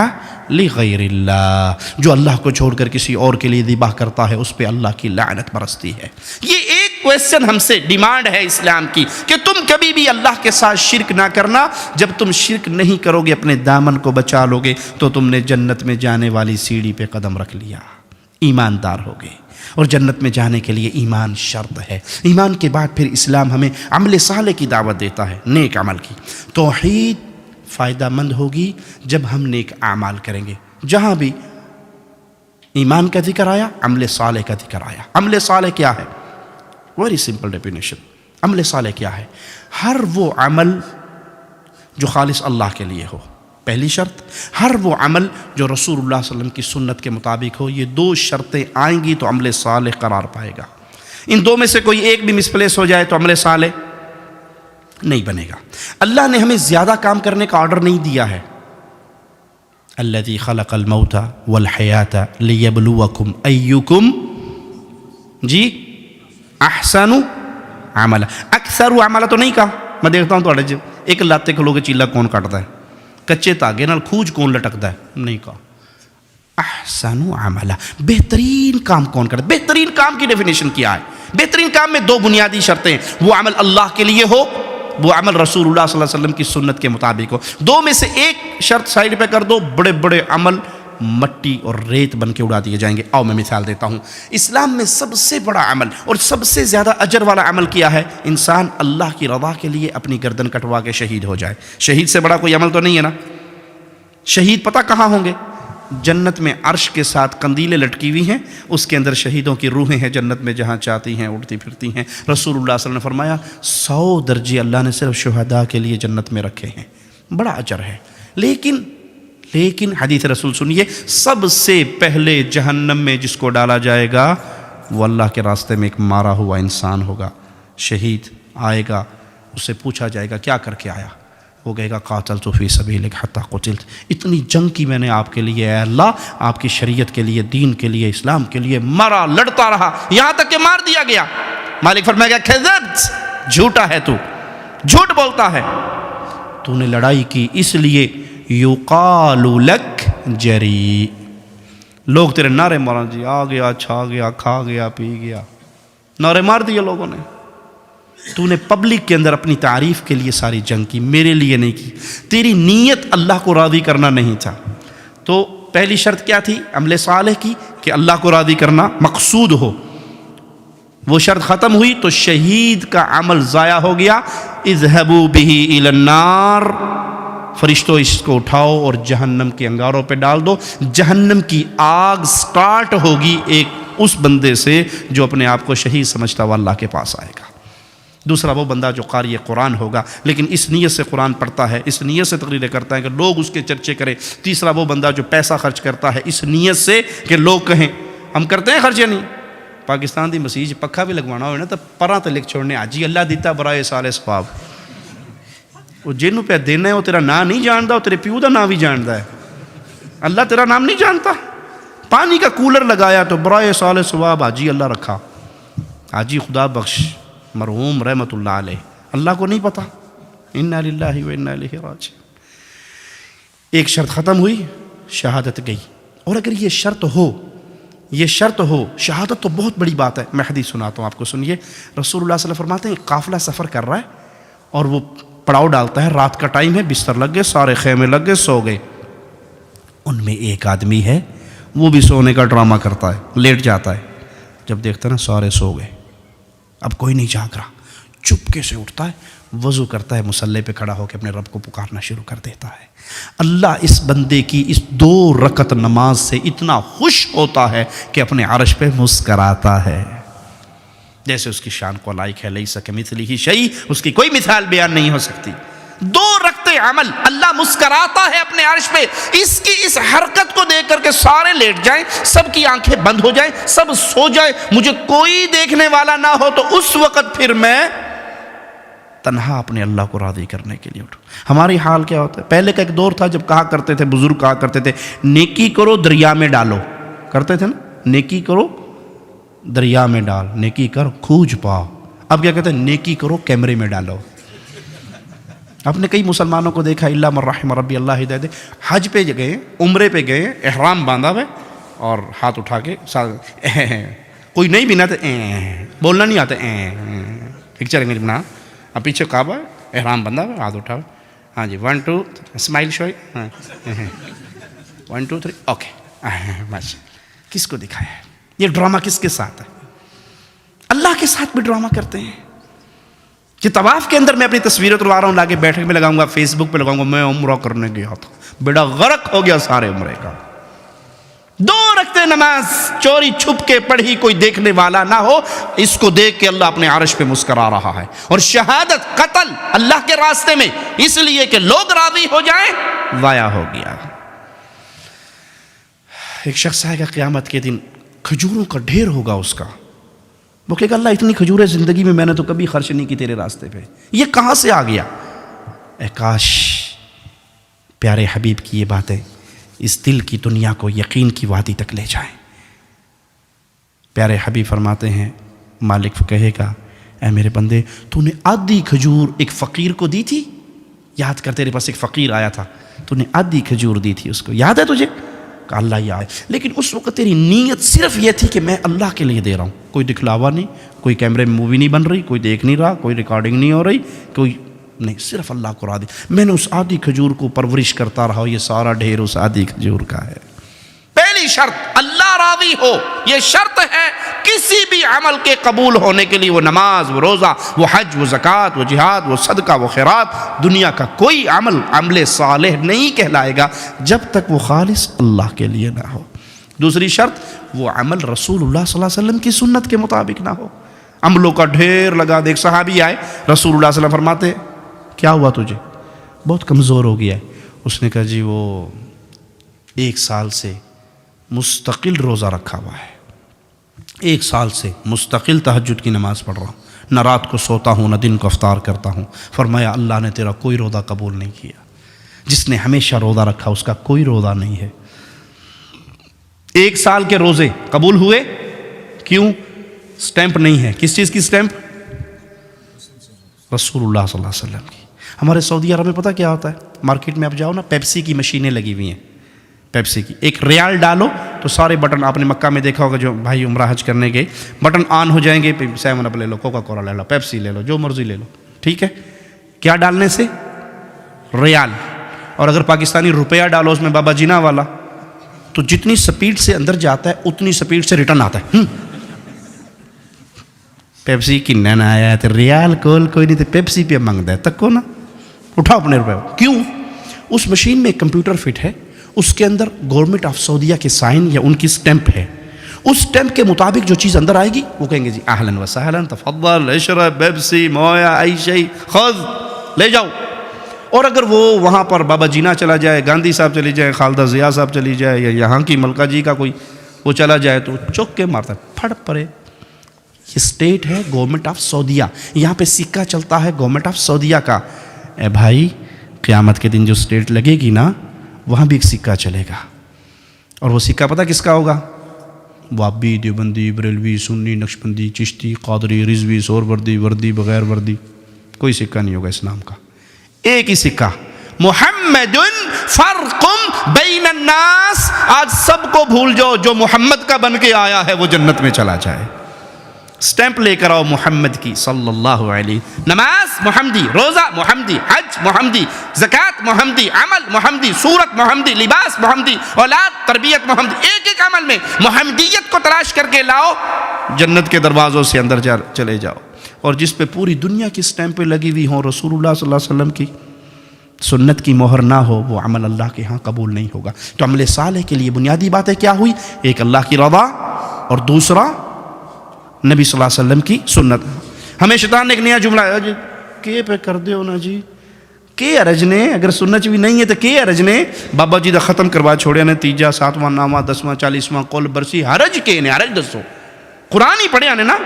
لغیر اللہ، جو اللہ کو چھوڑ کر کسی اور کے لیے ذبح کرتا ہے اس پہ اللہ کی لعنت برستی ہے۔ یہ ایک کویسچن ہم سے ڈیمانڈ ہے اسلام کی کہ تم کبھی بھی اللہ کے ساتھ شرک نہ کرنا۔ جب تم شرک نہیں کرو گے، اپنے دامن کو بچا لو گے، تو تم نے جنت میں جانے والی سیڑھی پہ قدم رکھ لیا، ایماندار ہو گئے۔ اور جنت میں جانے کے لیے ایمان شرط ہے۔ ایمان کے بعد پھر اسلام ہمیں عمل صالح کی دعوت دیتا ہے، نیک عمل کی۔ توحید فائدہ مند ہوگی جب ہم نیک اعمال کریں گے۔ جہاں بھی ایمان کا ذکر آیا، عمل صالح کا ذکر آیا۔ عمل صالح کیا ہے؟ Very simple definition. عمل صالح کیا ہے؟ ہر وہ عمل جو خالص اللہ کے لیے ہو، پہلی شرط، ہر وہ عمل جو رسول اللہ صلی اللہ علیہ وسلم کی سنت کے مطابق ہو. یہ دو شرطیں آئیں گی تو عمل صالح قرار پائے گا. ان دو میں سے کوئی ایک بھی مسپلیس ہو جائے تو عمل صالح نہیں بنے گا. اللہ نے ہمیں زیادہ کام کرنے کا آرڈر نہیں دیا ہے. الذی خلق الموت والحیات لیبلوکم ایکم جی احسن عملا. اکثر عملا تو نہیں کہا. میں دیکھتا ہوں تو ایک لاتے کھلو کے چیلا کون کٹتا ہے, کچے تاگے نال کھوج کون لٹکتا ہے, نہیں کہا. احسن عملا, بہترین کام کون کرتا ہے. بہترین کام کی ڈیفینیشن کیا ہے؟ بہترین کام میں دو بنیادی شرطیں, وہ عمل اللہ کے لیے ہو, وہ عمل رسول اللہ صلی اللہ علیہ وسلم کی سنت کے مطابق ہو. دو میں سے ایک شرط سائڈ پہ کر دو, بڑے بڑے عمل مٹی اور ریت بن کے اڑا دیے جائیں گے. آؤ میں مثال دیتا ہوں. اسلام میں سب سے بڑا عمل اور سب سے زیادہ اجر والا عمل کیا ہے؟ انسان اللہ کی رضا کے لیے اپنی گردن کٹوا کے شہید ہو جائے. شہید سے بڑا کوئی عمل تو نہیں ہے نا. شہید پتہ کہاں ہوں گے؟ جنت میں عرش کے ساتھ قندیلیں لٹکی ہوئی ہیں, اس کے اندر شہیدوں کی روحیں ہیں جنت میں, جہاں چاہتی ہیں اڑتی پھرتی ہیں. رسول اللہ صلی اللہ علیہ وسلم نے فرمایا 100 درجے اللہ نے صرف شہداء کے لیے جنت میں رکھے ہیں. بڑا اجر ہے. لیکن حدیث رسول سنیے, سب سے پہلے جہنم میں جس کو ڈالا جائے گا وہ اللہ کے راستے میں ایک مارا ہوا انسان ہوگا. شہید آئے گا, اس سے پوچھا جائے گا کیا کر کے آیا؟ وہ کہے گا قاتلت فی سبیلک حتی قتلت. اتنی جنگ کی میں نے آپ کے لیے, اے اللہ آپ کی شریعت کے لیے, دین کے لیے, اسلام کے لیے مرا, لڑتا رہا, یہاں تک کہ مار دیا گیا. مالک فرمائے گا کذبت, جھوٹا ہے تو, جھوٹ بولتا ہے, تو نے لڑائی کی اس لیے یقال لک جری. لوگ تیرے نعرے مارا, جی آ گیا, چھا گیا, کھا گیا, پی گیا, نعرے مار دیے لوگوں نے. تو نے پبلک کے اندر اپنی تعریف کے لیے ساری جنگ کی, میرے لیے نہیں کی. تیری نیت اللہ کو راضی کرنا نہیں تھا. تو پہلی شرط کیا تھی عمل صالح کی؟ کہ اللہ کو راضی کرنا مقصود ہو. وہ شرط ختم ہوئی تو شہید کا عمل ضائع ہو گیا. اذهبوا به الى النار, فرشتوں اس کو اٹھاؤ اور جہنم کے انگاروں پہ ڈال دو. جہنم کی آگ سٹارٹ ہوگی ایک اس بندے سے جو اپنے آپ کو شہید سمجھتا ہوا اللہ کے پاس آئے گا. دوسرا وہ بندہ جو قاری قرآن ہوگا لیکن اس نیت سے قرآن پڑھتا ہے, اس نیت سے تقریریں کرتا ہے کہ لوگ اس کے چرچے کریں. تیسرا وہ بندہ جو پیسہ خرچ کرتا ہے اس نیت سے کہ لوگ کہیں. ہم کرتے ہیں خرچ یا نہیں؟ پاکستان دی مسیح پکھا بھی لگوانا ہوئے نا تو پراں تے لکھ چھوڑنے, آجی اللہ دیتا برائے سال ثواب. وہ جنوں پہ دینا ہے وہ تیرا نام نہیں جانتا, وہ تیرے پیو دا نام بھی جانتا ہے. اللہ تیرا نام نہیں جانتا. پانی کا کولر لگایا تو برائے سال ثواب حاجی اللہ رکھا, حاجی خدا بخش مرحوم رحمت اللہ علیہ. اللہ کو نہیں پتا. انا للہ و انا الیہ راجعون. ایک شرط ختم ہوئی, شہادت گئی. اور اگر یہ شرط ہو, شہادت تو بہت بڑی بات ہے. میں حدیث سناتا ہوں آپ کو, سنیے. رسول اللہ صلی اللہ علیہ وسلم فرماتے ہیں قافلہ سفر کر رہا ہے اور وہ پڑاؤ ڈالتا ہے, رات کا ٹائم ہے, بستر لگ گئے, سارے خیمے لگ گئے, سو گئے. ان میں ایک آدمی ہے وہ بھی سونے کا ڈرامہ کرتا ہے, لیٹ جاتا ہے. جب دیکھتا ہے نا سارے سو گئے, اب کوئی نہیں جاگ رہا, چپکے سے اٹھتا ہے, وضو کرتا ہے, مصلی پہ کھڑا ہو کے اپنے رب کو پکارنا شروع کر دیتا ہے. اللہ اس بندے کی اس 2 رکعت نماز سے اتنا خوش ہوتا ہے کہ اپنے عرش پہ مسکراتا ہے. جیسے اس کی شان کو لائق ہے, لیس کمثلہ شیء, اس کی کوئی مثال بیان نہیں ہو سکتی. 2 رکعت عمل, اللہ مسکراتا ہے اپنے عرش پہ. اس کی اس حرکت کو دیکھ کر کے سارے لیٹ جائیں, سب کی آنکھیں بند ہو جائیں, سب سو جائیں, مجھے کوئی دیکھنے والا نہ ہو, تو اس وقت پھر میں تنہا اپنے اللہ کو راضی کرنے کے لیے اٹھوں. ہماری حال کیا ہوتا ہے؟ پہلے کا ایک دور تھا جب کہا کرتے تھے, بزرگ کہا کرتے تھے, نیکی کرو دریا میں ڈالو. کرتے تھے نا, نیکی کرو دریا میں ڈال, نیکی کر کھوج پاؤ. اب کیا کہتے ہیں؟ نیکی کرو کیمرے میں ڈالو. آپ نے کئی مسلمانوں کو دیکھا, اللہ من رحم ربی اللہ ہدایت, حج پہ گئے, عمرے پہ گئے, احرام باندھا ہوئے اور ہاتھ اٹھا کے کوئی نہیں بنا تو بولنا نہیں آتا, پکچر انگلش بنا, اب پیچھے کعبہ, احرام بندھا ہوا, ہاتھ اٹھا ہوا, ہاں جی 1 2 اسمائل شو, 1 2 3 اوکے. بس کس کو دکھایا ہے یہ ڈرامہ؟ کس کے ساتھ ہے؟ اللہ کے ساتھ بھی ڈرامہ کرتے ہیں. کہ طواف کے اندر میں اپنی تصویریں تلوا رہا ہوں, لاگے بیٹھک میں لگاؤں گا, فیس بک پہ لگاؤں گا, میں عمرہ کرنے گیا تھا, بیڑا غرق ہو گیا سارے عمرے کا. 2 رکعتیں نماز چوری چھپ کے پڑھی، کوئی دیکھنے والا نہ ہو، اس کو دیکھ کے اللہ اپنے عرش پہ مسکرا رہا ہے. اور شہادت، قتل اللہ کے راستے میں اس لیے کہ لوگ راضی ہو جائیں، ضائع ہو گیا. ایک شخص آئے گا قیامت کے دن، کھجوروں کا ڈھیر ہوگا اس کا، وہ کہے گا اللہ اتنی کھجوریں زندگی میں نے تو کبھی خرچ نہیں کی تیرے راستے پہ، یہ کہاں سے آ گیا؟ اے کاش پیارے حبیب کی یہ باتیں اس دل کی دنیا کو یقین کی وادی تک لے جائیں. پیارے حبیب فرماتے ہیں، مالک کہے گا اے میرے بندے، تو نے آدھی کھجور ایک فقیر کو دی تھی؟ یاد کر، تیرے پاس ایک فقیر آیا تھا، تو نے آدھی کھجور دی تھی اس کو، یاد ہے تجھے؟ کہ اللہ یاد ہے، لیکن اس وقت تیری نیت صرف یہ تھی کہ میں اللہ کے لیے دے رہا ہوں، کوئی دکھلاوا نہیں، کوئی کیمرے میں مووی نہیں بن رہی، کوئی دیکھ نہیں رہا، کوئی ریکارڈنگ نہیں ہو رہی، کوئی نہیں، صرف اللہ کو راضی. میں نے اس آدھی کھجور کو پرورش کرتا رہا، یہ سارا ڈھیر اس آدھی کھجور کا ہے. پہلی شرط اللہ راضی ہو، یہ شرط ہے کسی بھی عمل کے قبول ہونے کے لیے. وہ نماز، وہ روزہ، وہ حج، وہ زکوٰۃ، وہ جہاد، وہ صدقہ، وہ خیرات، دنیا کا کوئی عمل صالح نہیں کہلائے گا جب تک وہ خالص اللہ کے لیے نہ ہو. دوسری شرط، وہ عمل رسول اللہ صلی اللہ علیہ وسلم کی سنت کے مطابق نہ ہو. عملوں کا ڈھیر لگا دے. ایک صحابی آئے، رسول اللہ صلی اللہ علیہ وسلم فرماتے کیا ہوا تجھے؟ بہت کمزور ہو گیا ہے. اس نے کہا جی وہ 1 سال سے مستقل روزہ رکھا ہوا ہے، 1 سال سے مستقل تہجد کی نماز پڑھ رہا ہوں، نہ رات کو سوتا ہوں نہ دن کو افطار کرتا ہوں. فرمایا اللہ نے تیرا کوئی روزہ قبول نہیں کیا. جس نے ہمیشہ روزہ رکھا اس کا کوئی روزہ نہیں ہے. 1 سال کے روزے قبول ہوئے، کیوں؟ سٹیمپ نہیں ہے. کس چیز کی سٹیمپ؟ رسول اللہ صلی اللہ علیہ وسلم کی. ہمارے سعودی عرب میں پتہ کیا ہوتا ہے؟ مارکیٹ میں آپ جاؤ نا، پیپسی کی مشینیں لگی ہوئی ہیں. پیپسی کی 1 ریال ڈالو تو سارے بٹن، آپ نے مکہ میں دیکھا ہوگا جو بھائی عمرہ حج کرنے گئے، بٹن آن ہو جائیں گے. 7 اپ لے لو، کوکا کولا لے لو، پیپسی لے لو، جو مرضی لے لو، ٹھیک ہے. کیا ڈالنے سے؟ ریال. اور اگر پاکستانی روپیہ ڈالو اس میں بابا جینا والا، تو جتنی سپیڈ سے اندر جاتا ہے اتنی سپیڈ سے ریٹرن آتا ہے. پیپسی کی نہ آیا تو ریال کول کوئی نہیں، تو پیپسی پہ مانگتا ہے، تک کو نا اٹھاؤ اپنے روپے. کیوں؟ اس مشین میں ایک کمپیوٹر فٹ ہے، اس کے اندر گورنمنٹ آف سعودیہ کے سائن یا ان کی سٹیمپ ہے. اس سٹیمپ کے مطابق جو چیز اندر آئے گی وہ کہیں گے جی اہلاً و سہلاً، تفضل اشرب پیپسی مویا ای شیء خذ، لے جاؤ. اور اگر وہ وہاں پر بابا جینا چلا جائے، گاندھی صاحب چلی جائے، خالدہ ضیاء صاحب چلی جائے، یا یہاں کی ملکہ جی کا کوئی وہ چلا جائے، تو چوک کے مارتا ہے، پھڑ پڑے. یہ سٹیٹ ہے گورنمنٹ آف سعودیہ، یہاں پہ سکہ چلتا ہے گورنمنٹ آف سعودیہ کا. اے بھائی قیامت کے دن جو سٹیٹ لگے گی نا، وہاں بھی ایک سکہ چلے گا. اور وہ سکہ پتہ کس کا ہوگا؟ وابی، دیوبندی، بریلوی، سنی، نقشبندی، چشتی، قادری، رضوی، سہروردی، وردی، بغیر وردی، کوئی سکہ نہیں ہوگا اس نام کا. ایک ہی سکہ، محمد فرق بین الناس. آج سب کو بھول جاؤ، جو محمد کا بن کے آیا ہے وہ جنت میں چلا جائے. سٹیمپ لے کر آؤ محمد کی صلی اللہ علیہ. نماز محمدی، روزہ محمدی، حج محمدی، زکوٰۃ محمدی، عمل محمدی، صورت محمدی، لباس محمدی، اولاد تربیت محمدی. ایک ایک عمل میں محمدیت کو تلاش کر کے لاؤ، جنت کے دروازوں سے اندر چلے جاؤ. اور جس پہ پوری دنیا کی سٹیمپیں لگی ہوئی ہوں، رسول اللہ صلی اللہ علیہ وسلم کی سنت کی مہر نہ ہو، وہ عمل اللہ کے ہاں قبول نہیں ہوگا. تو عمل صالح کے لیے بنیادی باتیں کیا ہوئی؟ ایک اللہ کی رضا، اور دوسرا نبی صلی اللہ علیہ وسلم کی سنت. ہمیں شیطان نے ایک نیا جملہ ہے، کے پہ کر دیو نا جی، کے ارج نے، اگر سنت بھی نہیں ہے تو کے ارج نے. بابا جی دا ختم کروا چھوڑیا نے 3 7واں 9واں 10واں 40واں کل برسی، حرج کے نے، حرج دسو. قرآن ہی پڑھیا نے نا.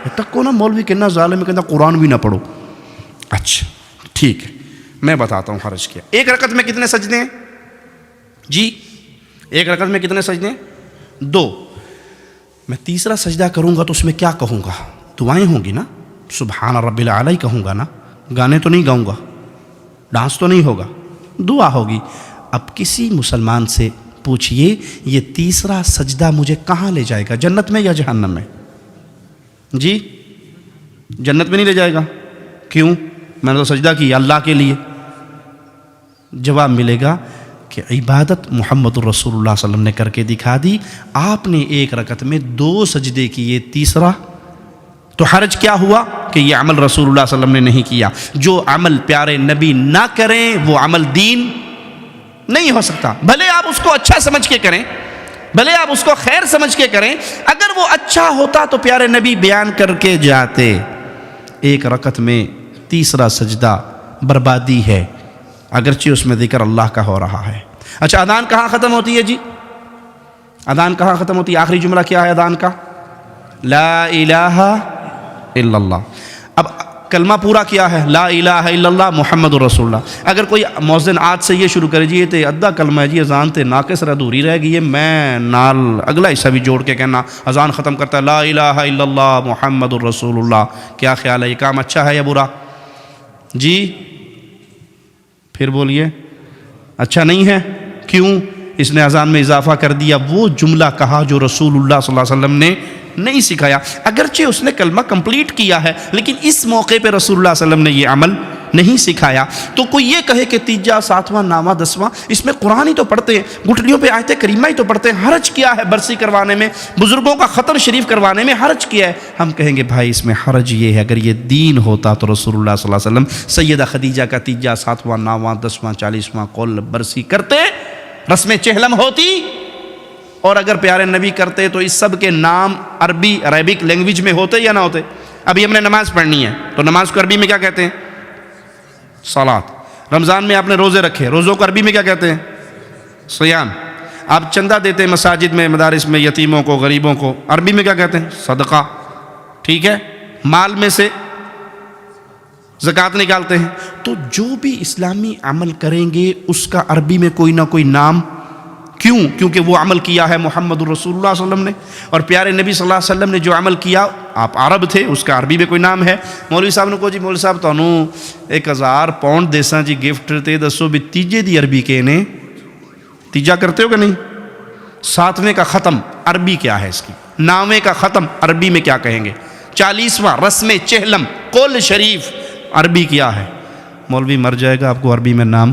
تک کو نا مولوی کہنا ظالم کہنا قرآن بھی نہ پڑھو. اچھا ٹھیک ہے، میں بتاتا ہوں حرج کیا. 1 رکعت میں کتنے سجدے ہیں جی؟ 1 رکعت میں کتنے سجدے ہیں؟ 2. میں تیسرا سجدہ کروں گا تو اس میں کیا کہوں گا؟ دعائیں ہوں گی نا، سبحان رب العلی کہوں گا نا، گانے تو نہیں گاؤں گا، ڈانس تو نہیں ہوگا، دعا ہوگی. اب کسی مسلمان سے پوچھئے یہ تیسرا سجدہ مجھے کہاں لے جائے گا، جنت میں یا جہنم میں؟ جی جنت میں نہیں لے جائے گا. کیوں؟ میں نے تو سجدہ کیا اللہ کے لیے. جواب ملے گا کہ عبادت محمد الرسول اللہ صلی اللہ علیہ وسلم نے کر کے دکھا دی. آپ نے 1 رکعت میں 2 سجدے کیے، تیسرا تو حرج کیا ہوا کہ یہ عمل رسول اللہ صلی اللہ علیہ وسلم نے نہیں کیا. جو عمل پیارے نبی نہ کریں وہ عمل دین نہیں ہو سکتا. بھلے آپ اس کو اچھا سمجھ کے کریں، بھلے آپ اس کو خیر سمجھ کے کریں، اگر وہ اچھا ہوتا تو پیارے نبی بیان کر کے جاتے۔ ایک رکعت میں تیسرا سجدہ بربادی ہے، اگرچہ اس میں ذکر اللہ کا ہو رہا ہے۔ اچھا اذان کہاں ختم ہوتی ہے جی؟ اذان کہاں ختم ہوتی ہے؟ آخری جملہ کیا ہے اذان کا؟ لا الہ الا اللہ۔ اب کلمہ پورا کیا ہے؟ لا الہ الا اللہ محمد رسول اللہ۔ اگر کوئی مؤذن آج سے یہ شروع کرے جی یہ تے ادھا کلمہ ہے جی، اذان تے ناقص ادھوری رہ گئی ہے، میں نال اگلا حصہ بھی جوڑ کے کہنا اذان ختم کرتا ہے لا الہ الا اللہ محمد رسول اللہ، کیا خیال ہے یہ کام اچھا ہے یا برا؟ جی پھر بولیے، اچھا نہیں ہے؟ کیوں؟ اس نے اذان میں اضافہ کر دیا، وہ جملہ کہا جو رسول اللہ صلی اللہ علیہ وسلم نے نہیں سکھایا۔ اگرچہ اس نے کلمہ کمپلیٹ کیا ہے لیکن اس موقع پہ رسول اللہ صلی اللہ علیہ وسلم نے یہ عمل نہیں سکھایا۔ تو کوئی یہ کہے کہ تیجا، ساتواں، نامہ، دسواں، اس میں قرآن ہی تو پڑھتے ہیں، گھٹنیوں پہ آیت کریمہ ہی تو پڑھتے ہیں، حرج کیا ہے برسی کروانے میں، بزرگوں کا خطر شریف کروانے میں حرج کیا ہے؟ ہم کہیں گے بھائی اس میں حرج یہ ہے، اگر یہ دین ہوتا تو رسول اللہ صلی اللہ علیہ وسلم سیدہ خدیجہ کا تیجا، ساتواں، نامہ، دسواں، 40واں قول برسی کرتے، رسم چہلم ہوتی، اور اگر پیارے نبی کرتے تو اس سب کے نام عربی عربک لینگویج میں ہوتے یا نہ ہوتے؟ ابھی ہم نے نماز پڑھنی ہے تو نماز کو عربی میں کیا کہتے ہیں؟ صلاۃ۔ رمضان میں آپ نے روزے رکھے، روزوں کو عربی میں کیا کہتے ہیں؟ صیام۔ آپ چندہ دیتے ہیں مساجد میں، مدارس میں، یتیموں کو، غریبوں کو، عربی میں کیا کہتے ہیں؟ صدقہ۔ ٹھیک ہے، مال میں سے زکوٰۃ نکالتے ہیں۔ تو جو بھی اسلامی عمل کریں گے اس کا عربی میں کوئی نہ کوئی نام، کیوں؟ کیونکہ وہ عمل کیا ہے محمد رسول اللہ صلی اللہ علیہ وسلم نے، اور پیارے نبی صلی اللہ علیہ وسلم نے جو عمل کیا، آپ عرب تھے، اس کا عربی میں کوئی نام ہے۔ مولوی صاحب نے کہا جی مولوی صاحب تانوں 1000 پاؤنڈ دیساں جی گفٹ، تے دسو بھی تیجے دی عربی کے نے تیجا کرتے ہو کہ نہیں؟ ساتویں کا ختم عربی کیا ہے اس کی؟ نامے کا ختم عربی میں کیا کہیں گے؟ 40واں رسم چہلم قول شریف عربی کیا ہے؟ مولوی مر جائے گا آپ کو عربی میں نام،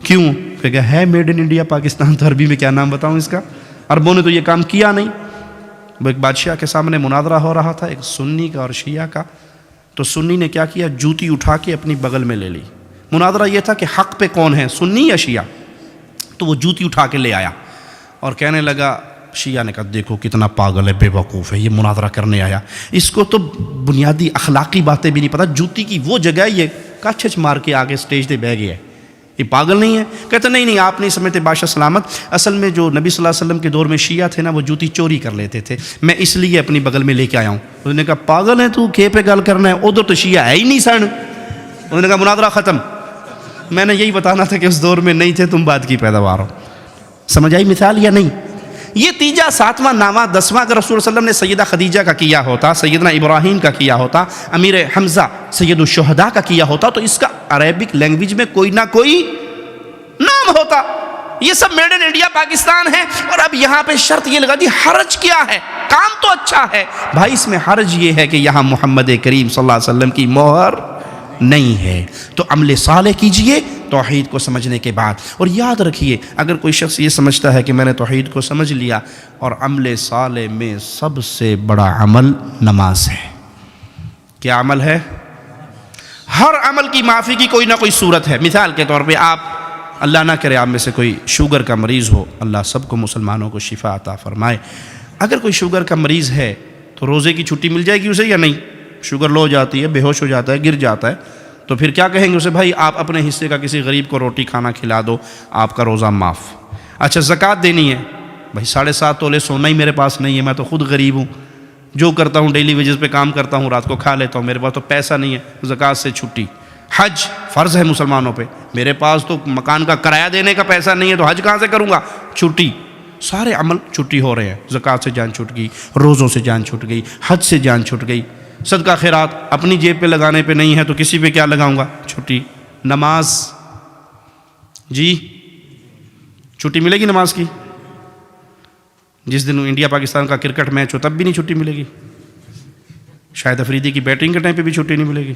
کیوں؟ کہ ہے میڈ ان انڈیا پاکستان، تو عربی میں کیا نام بتاؤں اس کا؟ عربوں نے تو یہ کام کیا نہیں۔ وہ ایک بادشاہ کے سامنے مناظرہ ہو رہا تھا، ایک سنی کا اور شیعہ کا، تو سنی نے کیا کیا، جوتی اٹھا کے اپنی بغل میں لے لی۔ مناظرہ یہ تھا کہ حق پہ کون ہے، سنی یا شیعہ؟ تو وہ جوتی اٹھا کے لے آیا اور کہنے لگا، شیعہ نے کہا دیکھو کتنا پاگل ہے، بے وقوف ہے، یہ مناظرہ کرنے آیا، اس کو تو بنیادی اخلاقی باتیں بھی نہیں پتہ، جوتی کی وہ جگہ ہے، یہ کچھ مار کے آگے سٹیج پہ بیٹھ گیا ہے، یہ پاگل نہیں ہے؟ کہتے نہیں آپ نہیں سمجھتے بادشاہ سلامت، اصل میں جو نبی صلی اللہ علیہ وسلم کے دور میں شیعہ تھے نا، وہ جوتی چوری کر لیتے تھے، میں اس لیے اپنی بغل میں لے کے آیا ہوں۔ انہوں نے کہا پاگل ہے تو، کھے پہ گل کرنا ہے، ادھر تو شیعہ ہے ہی نہیں سن۔ انہوں نے کہا مناظرہ ختم۔ میں نے یہی بتانا تھا کہ اس دور میں نہیں تھے، تم بعد کی پیداوار ہو۔ سمجھ آئی مثال یا نہیں؟ یہ تیجا، ساتواں، نامہ، دسواں اگر رسول صلی اللہ علیہ وسلم نے سیدہ خدیجہ کا کیا ہوتا، سیدنا ابراہیم کا کیا ہوتا، امیر حمزہ سید الشہداء کا کیا ہوتا، تو اس کا عربک لینگویج میں کوئی نہ کوئی نام ہوتا۔ یہ سب میڈ ان انڈیا پاکستان ہے، اور اب یہاں پہ شرط یہ لگا دی حرج کیا ہے؟ کام تو اچھا ہے بھائی، اس میں حرج یہ ہے کہ یہاں محمد کریم صلی اللہ علیہ وسلم کی مہر نہیں ہے۔ تو عمل صالح کیجئے توحید کو سمجھنے کے بعد، اور یاد رکھیے اگر کوئی شخص یہ سمجھتا ہے کہ میں نے توحید کو سمجھ لیا، اور عمل صالح میں سب سے بڑا عمل نماز ہے۔ کیا عمل ہے؟ ہر عمل کی معافی کی کوئی نہ کوئی صورت ہے۔ مثال کے طور پہ آپ، اللہ نہ کرے آپ میں سے کوئی شوگر کا مریض ہو، اللہ سب کو مسلمانوں کو شفا عطا فرمائے، اگر کوئی شوگر کا مریض ہے تو روزے کی چھٹی مل جائے گی اسے یا نہیں؟ شوگر لو ہو جاتی ہے، بے ہوش ہو جاتا ہے، گر جاتا ہے، تو پھر کیا کہیں گے اسے؟ بھائی آپ اپنے حصے کا کسی غریب کو روٹی کھانا کھلا دو، آپ کا روزہ معاف۔ اچھا زکوٰۃ دینی ہے، بھائی 7.5 تولے سونا ہی میرے پاس نہیں ہے، میں تو خود غریب ہوں، جو کرتا ہوں ڈیلی ویجز پہ کام کرتا ہوں، رات کو کھا لیتا ہوں، میرے پاس تو پیسہ نہیں ہے، زکوٰۃ سے چھٹی۔ حج فرض ہے مسلمانوں پہ، میرے پاس تو مکان کا کرایہ دینے کا پیسہ نہیں ہے، تو حج کہاں سے کروں گا؟ چھٹی۔ سارے عمل چھٹی ہو رہے ہیں، زکوٰۃ سے جان چھٹ گئی، روزوں سے جان چھٹ گئی، حج سے جان چھٹ گئی، صدقہ خیرات اپنی جیب پہ لگانے پہ نہیں ہے تو کسی پہ کیا لگاؤں گا؟ چھٹی۔ نماز جی چھٹی ملے گی نماز کی؟ جس دن انڈیا پاکستان کا کرکٹ میچ ہو تب بھی نہیں چھٹی ملے گی، شاہد افریدی کی بیٹنگ کے ٹائم پہ بھی چھٹی نہیں ملے گی،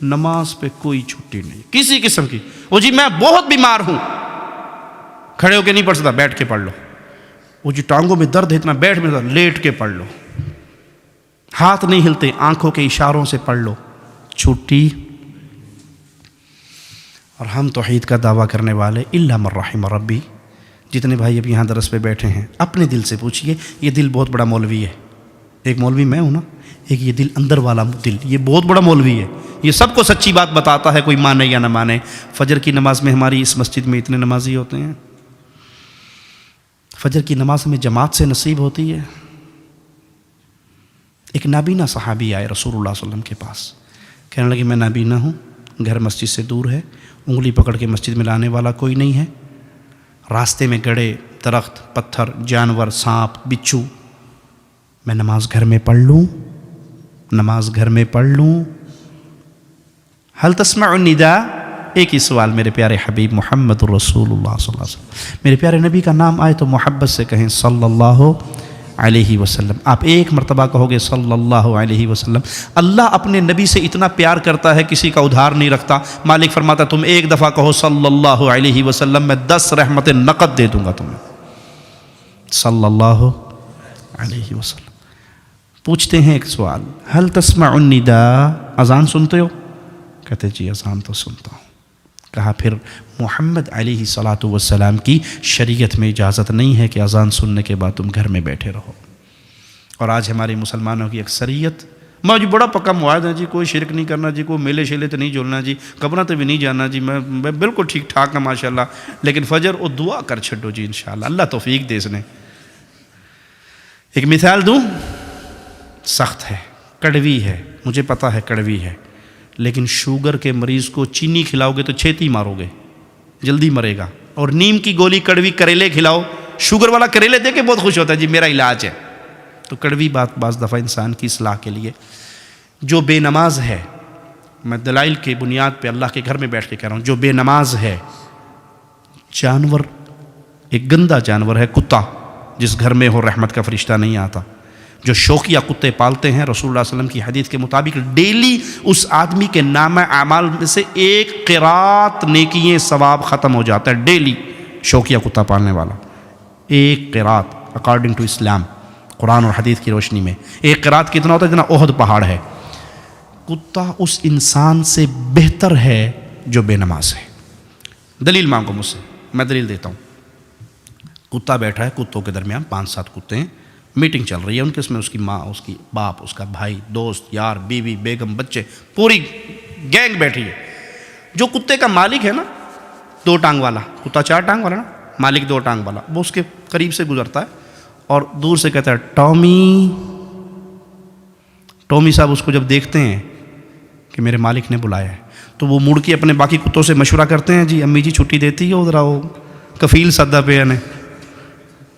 نماز پہ کوئی چھٹی نہیں کسی قسم کی۔ وہ جی میں بہت بیمار ہوں، کھڑے ہو کے نہیں پڑھ سکتا، بیٹھ کے پڑھ لو۔ وہ جی ٹانگوں میں درد ہے اتنا، بیٹھ میں لیٹ کے پڑھ لو۔ ہاتھ نہیں ہلتے، آنکھوں کے اشاروں سے پڑھ لو، چھٹی۔ اور ہم توحید کا دعویٰ کرنے والے الا من رحم ربی، جتنے بھائی اب یہاں درس پہ بیٹھے ہیں اپنے دل سے پوچھئے، یہ دل بہت بڑا مولوی ہے، ایک مولوی میں ہوں نا، ایک یہ دل اندر والا دل، یہ بہت بڑا مولوی ہے، یہ سب کو سچی بات بتاتا ہے، کوئی مانے یا نہ مانے۔ فجر کی نماز میں ہماری اس مسجد میں اتنے نمازی ہوتے ہیں، فجر کی نماز میں جماعت سے نصیب ہوتی ہے۔ ایک نابینا صحابی آئے رسول اللہ صلی اللہ علیہ وسلم کے پاس، کہنے لگے میں نابینا ہوں، گھر مسجد سے دور ہے، انگلی پکڑ کے مسجد میں لانے والا کوئی نہیں ہے، راستے میں گڑے، درخت، پتھر، جانور، سانپ، بچھو، میں نماز گھر میں پڑھ لوں، نماز گھر میں پڑھ لوں؟ حل تسمع النداء؟ ایک ہی سوال میرے پیارے حبیب محمد الرسول اللہ صلی اللہ علیہ وسلم، میرے پیارے نبی کا نام آئے تو محبت سے کہیں صلی اللہ علیہ وسلم۔ آپ ایک مرتبہ کہو گے صلی اللہ علیہ وسلم، اللہ اپنے نبی سے اتنا پیار کرتا ہے کسی کا ادھار نہیں رکھتا۔ مالک فرماتا تم ایک دفعہ کہو صلی اللہ علیہ وسلم، میں 10 رحمت نقد دے دوں گا تمہیں، صلی اللہ علیہ وسلم۔ پوچھتے ہیں ایک سوال، حل تسمع النداء؟ اذان سنتے ہو؟ کہتے جی اذان تو سنتا ہوں۔ کہا پھر محمد علیہ الصلاۃ والسلام کی شریعت میں اجازت نہیں ہے کہ اذان سننے کے بعد تم گھر میں بیٹھے رہو۔ اور آج ہمارے مسلمانوں کی اکثریت، میں جی بڑا پکا معاہد ہے جی، کوئی شرک نہیں کرنا جی، کوئی میلے شیلے تو نہیں جولنا جی، قبروں تے بھی نہیں جانا جی، میں بالکل ٹھیک ٹھاک ہوں ماشاءاللہ، لیکن فجر اور دعا کر چھڈو جی انشاءاللہ، اللہ توفیق دے اس نے۔ ایک مثال دوں، سخت ہے، کڑوی ہے، مجھے پتہ ہے کڑوی ہے، لیکن شوگر کے مریض کو چینی کھلاؤ گے تو چھیتی مارو گے، جلدی مرے گا۔ اور نیم کی گولی کڑوی کریلے کھلاؤ، شوگر والا کریلے دے کے بہت خوش ہوتا ہے جی میرا علاج ہے۔ تو کڑوی بات بعض دفعہ انسان کی اصلاح کے لیے، جو بے نماز ہے، میں دلائل کی بنیاد پہ اللہ کے گھر میں بیٹھ کے کہہ رہا ہوں، جو بے نماز ہے، جانور، ایک گندا جانور ہے کتا، جس گھر میں ہو رحمت کا فرشتہ نہیں آتا۔ جو شوقیہ کتے پالتے ہیں، رسول اللہ صلی اللہ علیہ وسلم کی حدیث کے مطابق ڈیلی اس آدمی کے نامہ اعمال میں سے 1 قرات نیکییں ثواب ختم ہو جاتا ہے، ڈیلی۔ شوقیہ کتا پالنے والا 1 قرات اکارڈنگ ٹو اسلام، قرآن اور حدیث کی روشنی میں 1 قرات کتنا ہوتا ہے؟ جتنا احد پہاڑ ہے۔ کتا اس انسان سے بہتر ہے جو بے نماز ہے۔ دلیل مانگو مجھ سے، میں دلیل دیتا ہوں۔ کتا بیٹھا ہے، کتوں کے درمیان 5-7 کتے ہیں، میٹنگ چل رہی ہے ان کے، اس میں اس کی ماں، اس کی باپ، اس کا بھائی، دوست، یار، بیوی، بیگم، بچے، پوری گینگ بیٹھی ہے۔ جو کتے کا مالک ہے نا، 2 ٹانگ والا کتا، 4 ٹانگ والا نا، مالک 2 ٹانگ والا، وہ اس کے قریب سے گزرتا ہے اور دور سے کہتا ہے ٹامی۔ ٹامی صاحب اس کو جب دیکھتے ہیں کہ میرے مالک نے بلایا ہے تو وہ مڑ کے اپنے باقی کتوں سے مشورہ کرتے ہیں، جی امی جی چھٹی دیتی ہو، ذرا وہ کفیل سدا پہ نے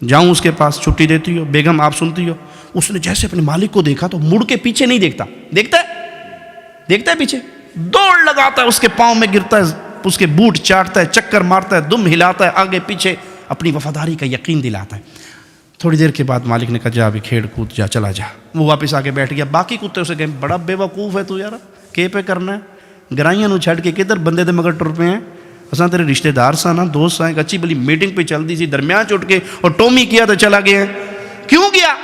جاؤں اس کے پاس، چھٹی دیتی ہو، بیگم آپ سنتی ہو۔ اس نے جیسے اپنے مالک کو دیکھا تو مڑ کے پیچھے نہیں دیکھتا، دیکھتا ہے پیچھے، دوڑ لگاتا ہے، اس کے پاؤں میں گرتا ہے، اس کے بوٹ چاٹتا ہے، چکر مارتا ہے، دم ہلاتا ہے، آگے پیچھے اپنی وفاداری کا یقین دلاتا ہے۔ تھوڑی دیر کے بعد مالک نے کہا جا ابھی کھیڑ کود جا، چلا جا۔ وہ واپس آ کے بیٹھ گیا۔ باقی کتے اسے کہیں بڑا بے وقوف ہے تو یار، کے پہ کرنا ہے، گرائیاں نو چھڑ کے کدھر بندے دے مگر ٹر پہ ہیں، اساں تیرے رشتہ دار سا نا، دوست سا، ایک اچھی بلی میٹنگ پہ چل دی سی، درمیان چٹ کے اور ٹومی کیا تو چلا گیا۔ کیوں گیا؟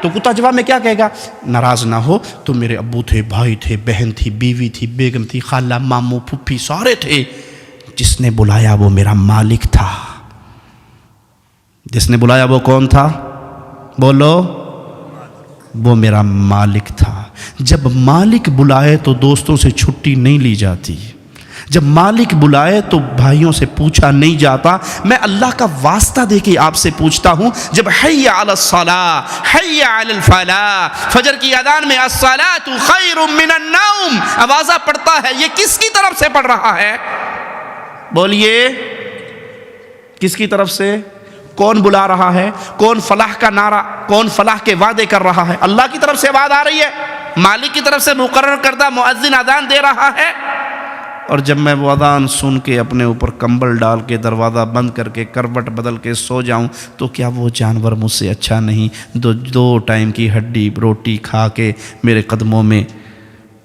تو کتا جواب میں کیا کہے گا؟ ناراض نہ ہو، تو میرے ابو تھے، بھائی تھے، بہن تھی، بیوی تھی، بیگم تھی، خالہ، ماموں، پھپھی، سارے تھے، جس نے بلایا وہ میرا مالک تھا۔ جس نے بلایا وہ کون تھا؟ بولو، وہ میرا مالک تھا۔ جب مالک بلائے تو دوستوں سے چھٹی نہیں لی جاتی، جب مالک بلائے تو بھائیوں سے پوچھا نہیں جاتا۔ میں اللہ کا واسطہ دے کے آپ سے پوچھتا ہوں، جب حی علی الصلاۃ، حی علی الفلاح، فجر کی اذان میں الصلاۃ خیر من النوم آوازہ پڑتا ہے، یہ کس کی طرف سے پڑھ رہا ہے؟ بولیے، کس کی طرف سے؟ کون بلا رہا ہے؟ کون فلاح کا نعرہ، کون فلاح کے وعدے کر رہا ہے؟ اللہ کی طرف سے آواز آ رہی ہے، مالک کی طرف سے مقرر کردہ مؤذن اذان دے رہا ہے۔ اور جب میں وہ اذان سن کے اپنے اوپر کمبل ڈال کے، دروازہ بند کر کے، کروٹ بدل کے سو جاؤں تو کیا وہ جانور مجھ سے اچھا نہیں؟ 2 ٹائم کی ہڈی روٹی کھا کے میرے قدموں میں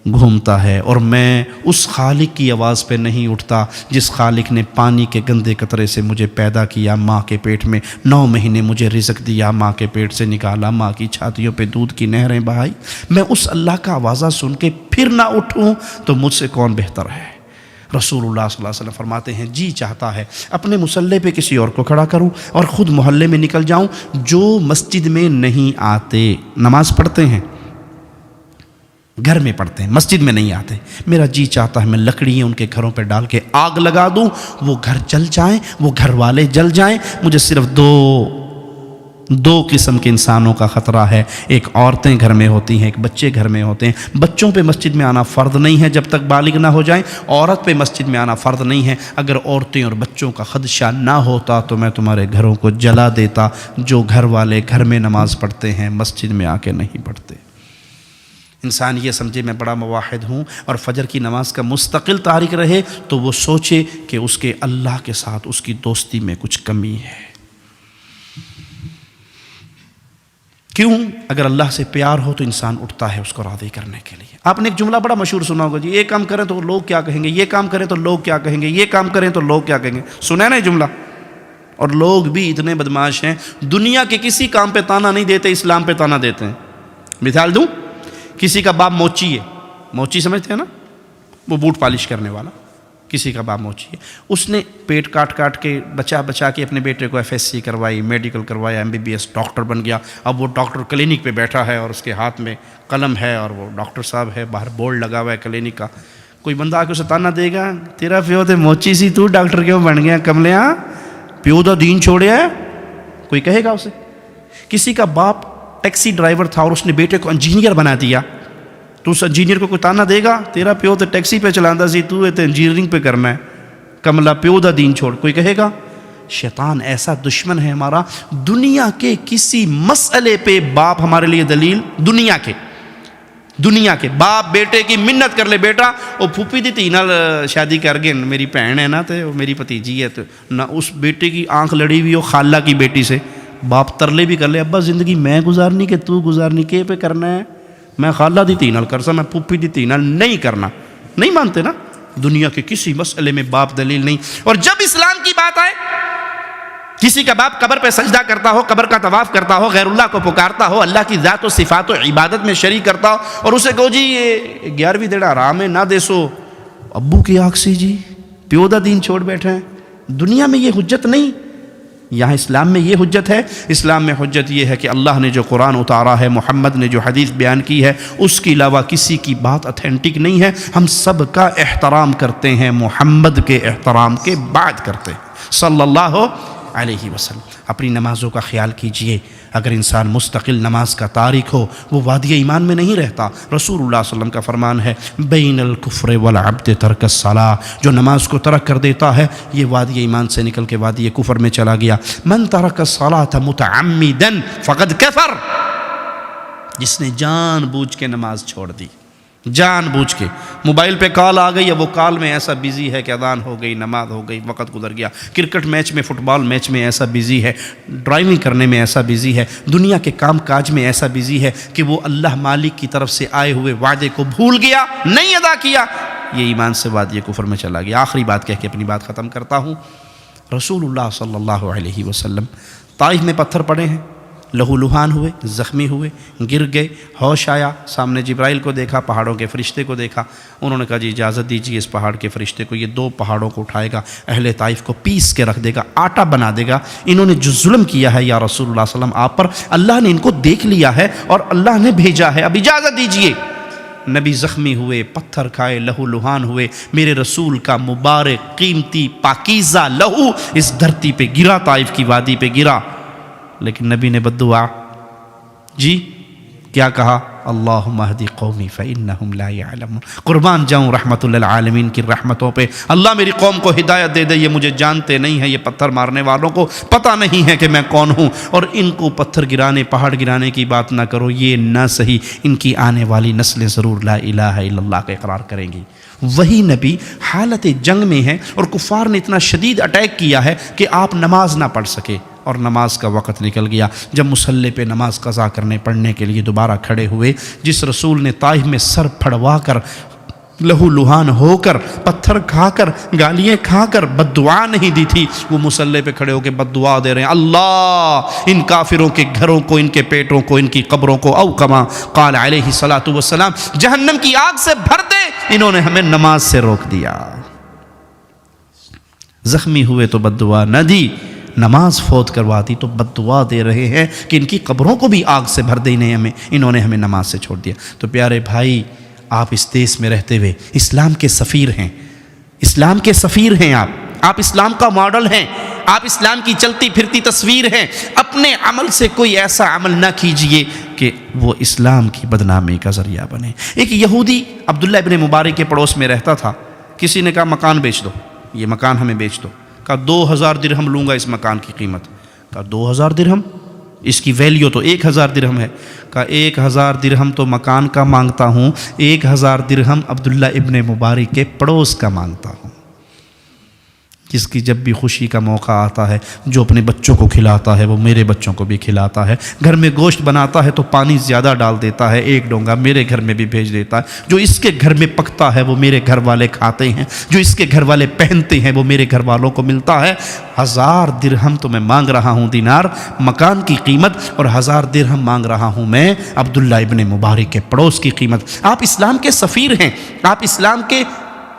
گھومتا ہے، اور میں اس خالق کی آواز پہ نہیں اٹھتا جس خالق نے پانی کے گندے قطرے سے مجھے پیدا کیا، ماں کے پیٹ میں 9 مہینے مجھے رزق دیا، ماں کے پیٹ سے نکالا، ماں کی چھاتیوں پہ دودھ کی نہریں بہائی۔ میں اس اللہ کا آوازہ سن کے پھر نہ اٹھوں تو مجھ سے کون بہتر ہے؟ رسول اللہ صلی اللہ علیہ وسلم فرماتے ہیں جی چاہتا ہے اپنے مصلی پہ کسی اور کو کھڑا کروں اور خود محلے میں نکل جاؤں جو مسجد میں نہیں آتے، نماز پڑھتے ہیں گھر میں پڑھتے ہیں، مسجد میں نہیں آتے، میرا جی چاہتا ہے میں لکڑیاں ان کے گھروں پہ ڈال کے آگ لگا دوں، وہ گھر جل جائیں، وہ گھر والے جل جائیں، مجھے صرف دو قسم کے انسانوں کا خطرہ ہے، ایک عورتیں گھر میں ہوتی ہیں، ایک بچے گھر میں ہوتے ہیں۔ بچوں پہ مسجد میں آنا فرض نہیں ہے جب تک بالغ نہ ہو جائیں، عورت پہ مسجد میں آنا فرض نہیں ہے۔ اگر عورتیں اور بچوں کا خدشہ نہ ہوتا تو میں تمہارے گھروں کو جلا دیتا۔ جو گھر والے گھر میں نماز پڑھتے ہیں مسجد میں آ کے نہیں پڑھتے۔ انسان یہ سمجھے میں بڑا موحد ہوں اور فجر کی نماز کا مستقل تارک رہے تو وہ سوچے کہ اس کے اللہ کے ساتھ اس کی دوستی میں کچھ کمی ہے۔ کیوں؟ اگر اللہ سے پیار ہو تو انسان اٹھتا ہے اس کو راضی کرنے کے لیے۔ آپ نے ایک جملہ بڑا مشہور سنا ہوگا، جی یہ کام کریں تو لوگ کیا کہیں گے، یہ کام کریں تو لوگ کیا کہیں گے، یہ کام کریں تو لوگ کیا کہیں گے، سنا ہے نا یہ جملہ؟ اور لوگ بھی اتنے بدمعاش ہیں، دنیا کے کسی کام پہ تانا نہیں دیتے، اسلام پہ تانا دیتے ہیں۔ مثال دوں، کسی کا باپ موچی ہے، موچی سمجھتے ہیں نا، وہ بوٹ پالش کرنے والا، کسی کا باپ موچی ہے، اس نے پیٹ کاٹ کے بچا کے اپنے بیٹے کو FSC کروائی، میڈیکل کروایا، MBBS ڈاکٹر بن گیا۔ اب وہ ڈاکٹر کلینک پہ بیٹھا ہے اور اس کے ہاتھ میں قلم ہے اور وہ ڈاکٹر صاحب ہے، باہر بورڈ لگا ہوا ہے کلینک کا۔ کوئی بندہ آ کے اسے تانا دے گا، تیرا پیو تے موچی سی، تو ڈاکٹر کیوں بن گیا کملیاں، پیو دا دین چھوڑیا ہے؟ کوئی کہے گا اسے؟ کسی کا باپ ٹیکسی ڈرائیور تھا اور اس نے بیٹے کو انجینئر بنا دیا، تو اس انجینئر کو کوئی تانا دے گا، تیرا پیو تو ٹیکسی پہ چلاتا سی، تو انجینئرنگ پہ کرنا ہے، کملا پیو دا دین چھوڑ، کوئی کہے گا؟ شیطان ایسا دشمن ہے ہمارا، دنیا کے کسی مسئلے پہ باپ ہمارے لیے دلیل، دنیا کے باپ بیٹے کی منت کر لے، بیٹا وہ پھوپھی دی تھی نال شادی کر گئے، میری بہن ہے نا تو میری بھتیجی ہے، تو نہ اس بیٹے کی آنکھ لڑی ہوئی ہو خالہ کی بیٹی سے، باپ ترلے بھی کر لے، ابا زندگی میں گزارنی کہ تو گزارنی، کے پہ کرنا ہے، میں خالہ دی تھی نال کرسا، میں پھوپھی دی تھی نال نہیں کرنا، نہیں مانتے نا؟ دنیا کے کسی مسئلے میں باپ دلیل نہیں۔ اور جب اسلام کی بات آئے، کسی کا باپ قبر پہ سجدہ کرتا ہو، قبر کا طواف کرتا ہو، غیر اللہ کو پکارتا ہو، اللہ کی ذات و صفات و عبادت میں شریک کرتا ہو، اور اسے کہو جی یہ 11ویں دیڑا حرام ہے نہ دیسو، ابو کی آنکھ سی جی پیو دا دین چھوڑ بیٹھے ہیں۔ دنیا میں یہ حجت نہیں، یہاں اسلام میں یہ حجت ہے۔ اسلام میں حجت یہ ہے کہ اللہ نے جو قرآن اتارا ہے، محمد نے جو حدیث بیان کی ہے، اس کے علاوہ کسی کی بات اتھینٹک نہیں ہے۔ ہم سب کا احترام کرتے ہیں، محمد کے احترام کے بعد کرتے ہیں صلی اللہ علیہ وسلم۔ اپنی نمازوں کا خیال کیجئے، اگر انسان مستقل نماز کا تارک ہو وہ وادی ایمان میں نہیں رہتا۔ رسول اللہ صلی اللہ علیہ وسلم کا فرمان ہے بین الکفر والعبد ترک الصلاۃ، جو نماز کو ترک کر دیتا ہے یہ وادی ایمان سے نکل کے وادی کفر میں چلا گیا۔ من ترک الصلاۃ متعمدا فقد کفر، جس نے جان بوجھ کے نماز چھوڑ دی، جان بوجھ کے، موبائل پہ کال آ گئی، وہ کال میں ایسا بیزی ہے کہ اذان ہو گئی، نماز ہو گئی، وقت گزر گیا، کرکٹ میچ میں، فٹ بال میچ میں ایسا بیزی ہے، ڈرائیونگ کرنے میں ایسا بیزی ہے، دنیا کے کام کاج میں ایسا بیزی ہے کہ وہ اللہ مالک کی طرف سے آئے ہوئے وعدے کو بھول گیا، نہیں ادا کیا، یہ ایمان سے وادی کفر میں چلا گیا۔ آخری بات کہہ کے اپنی بات ختم کرتا ہوں۔ رسول اللہ صلی اللہ علیہ وسلم طائف میں پتھر پڑے ہیں، لہو لہان ہوئے، زخمی ہوئے، گر گئے، ہوش آیا، سامنے جبرائیل کو دیکھا، پہاڑوں کے فرشتے کو دیکھا، انہوں نے کہا جی اجازت دیجیے اس پہاڑ کے فرشتے کو، یہ 2 پہاڑوں کو اٹھائے گا، اہل طائف کو پیس کے رکھ دے گا، آٹا بنا دے گا، انہوں نے جو ظلم کیا ہے یا رسول اللہ صلی اللہ علیہ وسلم آپ پر، اللہ نے ان کو دیکھ لیا ہے اور اللہ نے بھیجا ہے، اب اجازت دیجیے۔ نبی زخمی ہوئے، پتھر کھائے، لہو لہان ہوئے، میرے رسول کا مبارک قیمتی پاکیزہ لہو اس دھرتی پہ گرا، طائف کی وادی پہ گرا، لیکن نبی نے بددعا جی کیا کہا؟ اللہم اہدی قومی فإنہم لا یعلمون، قربان جاؤں رحمت للعالمین کی رحمتوں پہ، اللہ میری قوم کو ہدایت دے دے، یہ مجھے جانتے نہیں ہیں، یہ پتھر مارنے والوں کو پتہ نہیں ہے کہ میں کون ہوں، اور ان کو پتھر گرانے، پہاڑ گرانے کی بات نہ کرو، یہ نہ صحیح، ان کی آنے والی نسلیں ضرور لا الہ الا اللہ کا اقرار کریں گی۔ وہی نبی حالت جنگ میں ہے اور کفار نے اتنا شدید اٹیک کیا ہے کہ آپ نماز نہ پڑھ سکے، اور نماز کا وقت نکل گیا۔ جب مصلی پہ نماز قضا کرنے پڑھنے کے لیے دوبارہ کھڑے ہوئے، جس رسول نے طائف میں سر پھڑوا کر، لہو لہان ہو کر، پتھر کھا کر، گالیاں کھا کر بد دعا نہیں دی تھی، وہ مصلی پہ کھڑے ہو کے بد دعا دے رہے ہیں، اللہ ان کافروں کے گھروں کو، ان کے پیٹوں کو، ان کی قبروں کو، او کما قال علیہ الصلوۃ والسلام، جہنم کی آگ سے بھر دے، انہوں نے ہمیں نماز سے روک دیا۔ زخمی ہوئے تو بد دعا نہ دی، نماز فوت کرواتی تو بد دعا دے رہے ہیں کہ ان کی قبروں کو بھی آگ سے بھر دینے انہوں نے ہمیں نماز سے چھوڑ دیا۔ تو پیارے بھائی، آپ اس دیس میں رہتے ہوئے اسلام کے سفیر ہیں، اسلام کے سفیر ہیں، آپ اسلام کا ماڈل ہیں، آپ اسلام کی چلتی پھرتی تصویر ہیں۔ اپنے عمل سے کوئی ایسا عمل نہ کیجئے کہ وہ اسلام کی بدنامی کا ذریعہ بنے۔ ایک یہودی عبداللہ ابن مبارک کے پڑوس میں رہتا تھا، کسی نے کہا مکان بیچ دو، یہ مکان ہمیں بیچ دو۔ کہا 2000 درہم لوں گا اس مکان کی قیمت۔ کہا 2000 درہم؟ اس کی ویلیو تو 1000 درہم ہے۔ کہا 1000 درہم تو مکان کا مانگتا ہوں، 1000 درہم عبداللہ ابن مبارک کے پڑوس کا مانگتا ہوں، جس کی جب بھی خوشی کا موقع آتا ہے، جو اپنے بچوں کو کھلاتا ہے وہ میرے بچوں کو بھی کھلاتا ہے، گھر میں گوشت بناتا ہے تو پانی زیادہ ڈال دیتا ہے، ایک ڈونگا میرے گھر میں بھی بھیج دیتا ہے، جو اس کے گھر میں پکتا ہے وہ میرے گھر والے کھاتے ہیں، جو اس کے گھر والے پہنتے ہیں وہ میرے گھر والوں کو ملتا ہے۔ 1000 درہم تو میں مانگ رہا ہوں دینار مکان کی قیمت، اور 1000 درہم مانگ رہا ہوں میں عبداللہ ابن مبارک کے پڑوس کی قیمت۔ آپ اسلام کے سفیر ہیں، آپ اسلام کے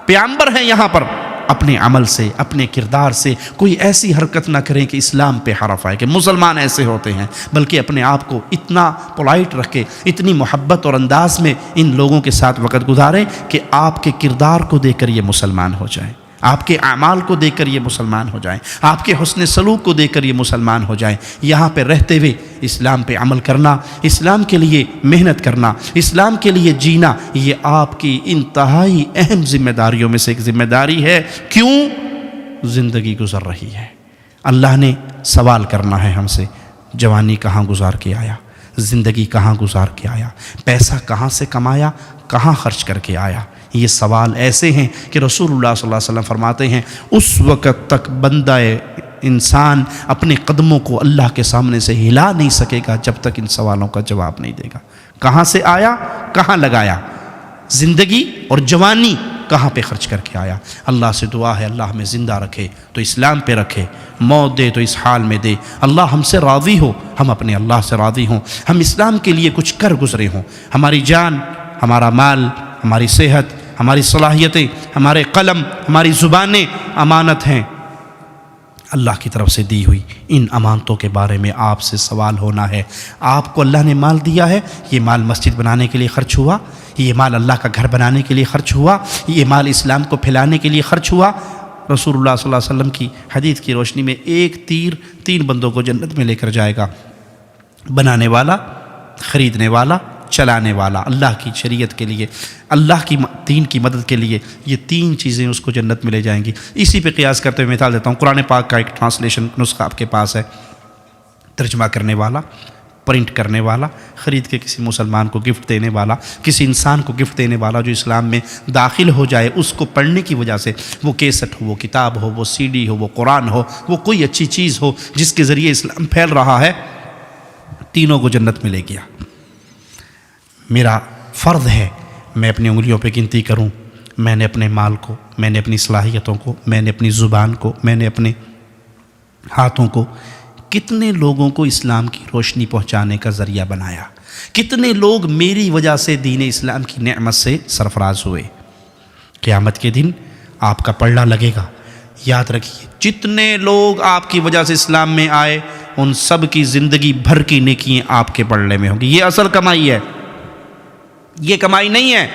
پیامبر ہیں۔ یہاں پر اپنے عمل سے، اپنے کردار سے کوئی ایسی حرکت نہ کریں کہ اسلام پہ حرف آئے کہ مسلمان ایسے ہوتے ہیں، بلکہ اپنے آپ کو اتنا پولائٹ رکھے، اتنی محبت اور انداز میں ان لوگوں کے ساتھ وقت گزاریں کہ آپ کے کردار کو دیکھ کر یہ مسلمان ہو جائیں، آپ کے اعمال کو دیکھ کر یہ مسلمان ہو جائیں، آپ کے حسن سلوک کو دیکھ کر یہ مسلمان ہو جائیں۔ یہاں پہ رہتے ہوئے اسلام پہ عمل کرنا، اسلام کے لیے محنت کرنا، اسلام کے لیے جینا، یہ آپ کی انتہائی اہم ذمہ داریوں میں سے ایک ذمہ داری ہے۔ کیوں؟ زندگی گزر رہی ہے، اللہ نے سوال کرنا ہے ہم سے، جوانی کہاں گزار کے آیا، زندگی کہاں گزار کے آیا، پیسہ کہاں سے کمایا، کہاں خرچ کر کے آیا۔ یہ سوال ایسے ہیں کہ رسول اللہ صلی اللہ علیہ وسلم فرماتے ہیں اس وقت تک بندہ انسان اپنے قدموں کو اللہ کے سامنے سے ہلا نہیں سکے گا جب تک ان سوالوں کا جواب نہیں دے گا۔ کہاں سے آیا، کہاں لگایا، زندگی اور جوانی کہاں پہ خرچ کر کے آیا۔ اللہ سے دعا ہے اللہ ہمیں زندہ رکھے تو اسلام پہ رکھے، موت دے تو اس حال میں دے، اللہ ہم سے راضی ہو، ہم اپنے اللہ سے راضی ہوں، ہم اسلام کے لیے کچھ کر گزرے ہوں، ہماری جان، ہمارا مال، ہماری صحت، ہماری صلاحیتیں، ہمارے قلم، ہماری زبانیں امانت ہیں اللہ کی طرف سے دی ہوئی۔ ان امانتوں کے بارے میں آپ سے سوال ہونا ہے۔ آپ کو اللہ نے مال دیا ہے، یہ مال مسجد بنانے کے لیے خرچ ہوا، یہ مال اللہ کا گھر بنانے کے لیے خرچ ہوا، یہ مال اسلام کو پھیلانے کے لیے خرچ ہوا۔ رسول اللہ صلی اللہ علیہ وسلم کی حدیث کی روشنی میں ایک تیر 3 بندوں کو جنت میں لے کر جائے گا، بنانے والا، خریدنے والا، چلانے والا، اللہ کی شریعت کے لیے، اللہ کی دین کی مدد کے لیے، یہ 3 چیزیں اس کو جنت میں لے جائیں گی۔ اسی پہ قیاس کرتے ہوئے مثال دیتا ہوں، قرآن پاک کا ایک ٹرانسلیشن نسخہ آپ کے پاس ہے، ترجمہ کرنے والا، پرنٹ کرنے والا، خرید کے کسی مسلمان کو گفٹ دینے والا، کسی انسان کو گفٹ دینے والا جو اسلام میں داخل ہو جائے، اس کو پڑھنے کی وجہ سے، وہ کیسٹ ہو، وہ کتاب ہو، وہ CD ہو، وہ قرآن ہو، وہ کوئی اچھی چیز ہو جس کے ذریعے اسلام پھیل رہا ہے، تینوں کو جنت میں لے گیا۔ میرا فرض ہے میں اپنی انگلیوں پہ گنتی کروں، میں نے اپنے مال کو، میں نے اپنی صلاحیتوں کو، میں نے اپنی زبان کو، میں نے اپنے ہاتھوں کو کتنے لوگوں کو اسلام کی روشنی پہنچانے کا ذریعہ بنایا، کتنے لوگ میری وجہ سے دین اسلام کی نعمت سے سرفراز ہوئے۔ قیامت کے دن آپ کا پلڑا لگے گا، یاد رکھیے جتنے لوگ آپ کی وجہ سے اسلام میں آئے ان سب کی زندگی بھر کی نیکیاں آپ کے پلڑے میں ہوں گی۔ یہ اصل کمائی ہے، یہ کمائی نہیں ہے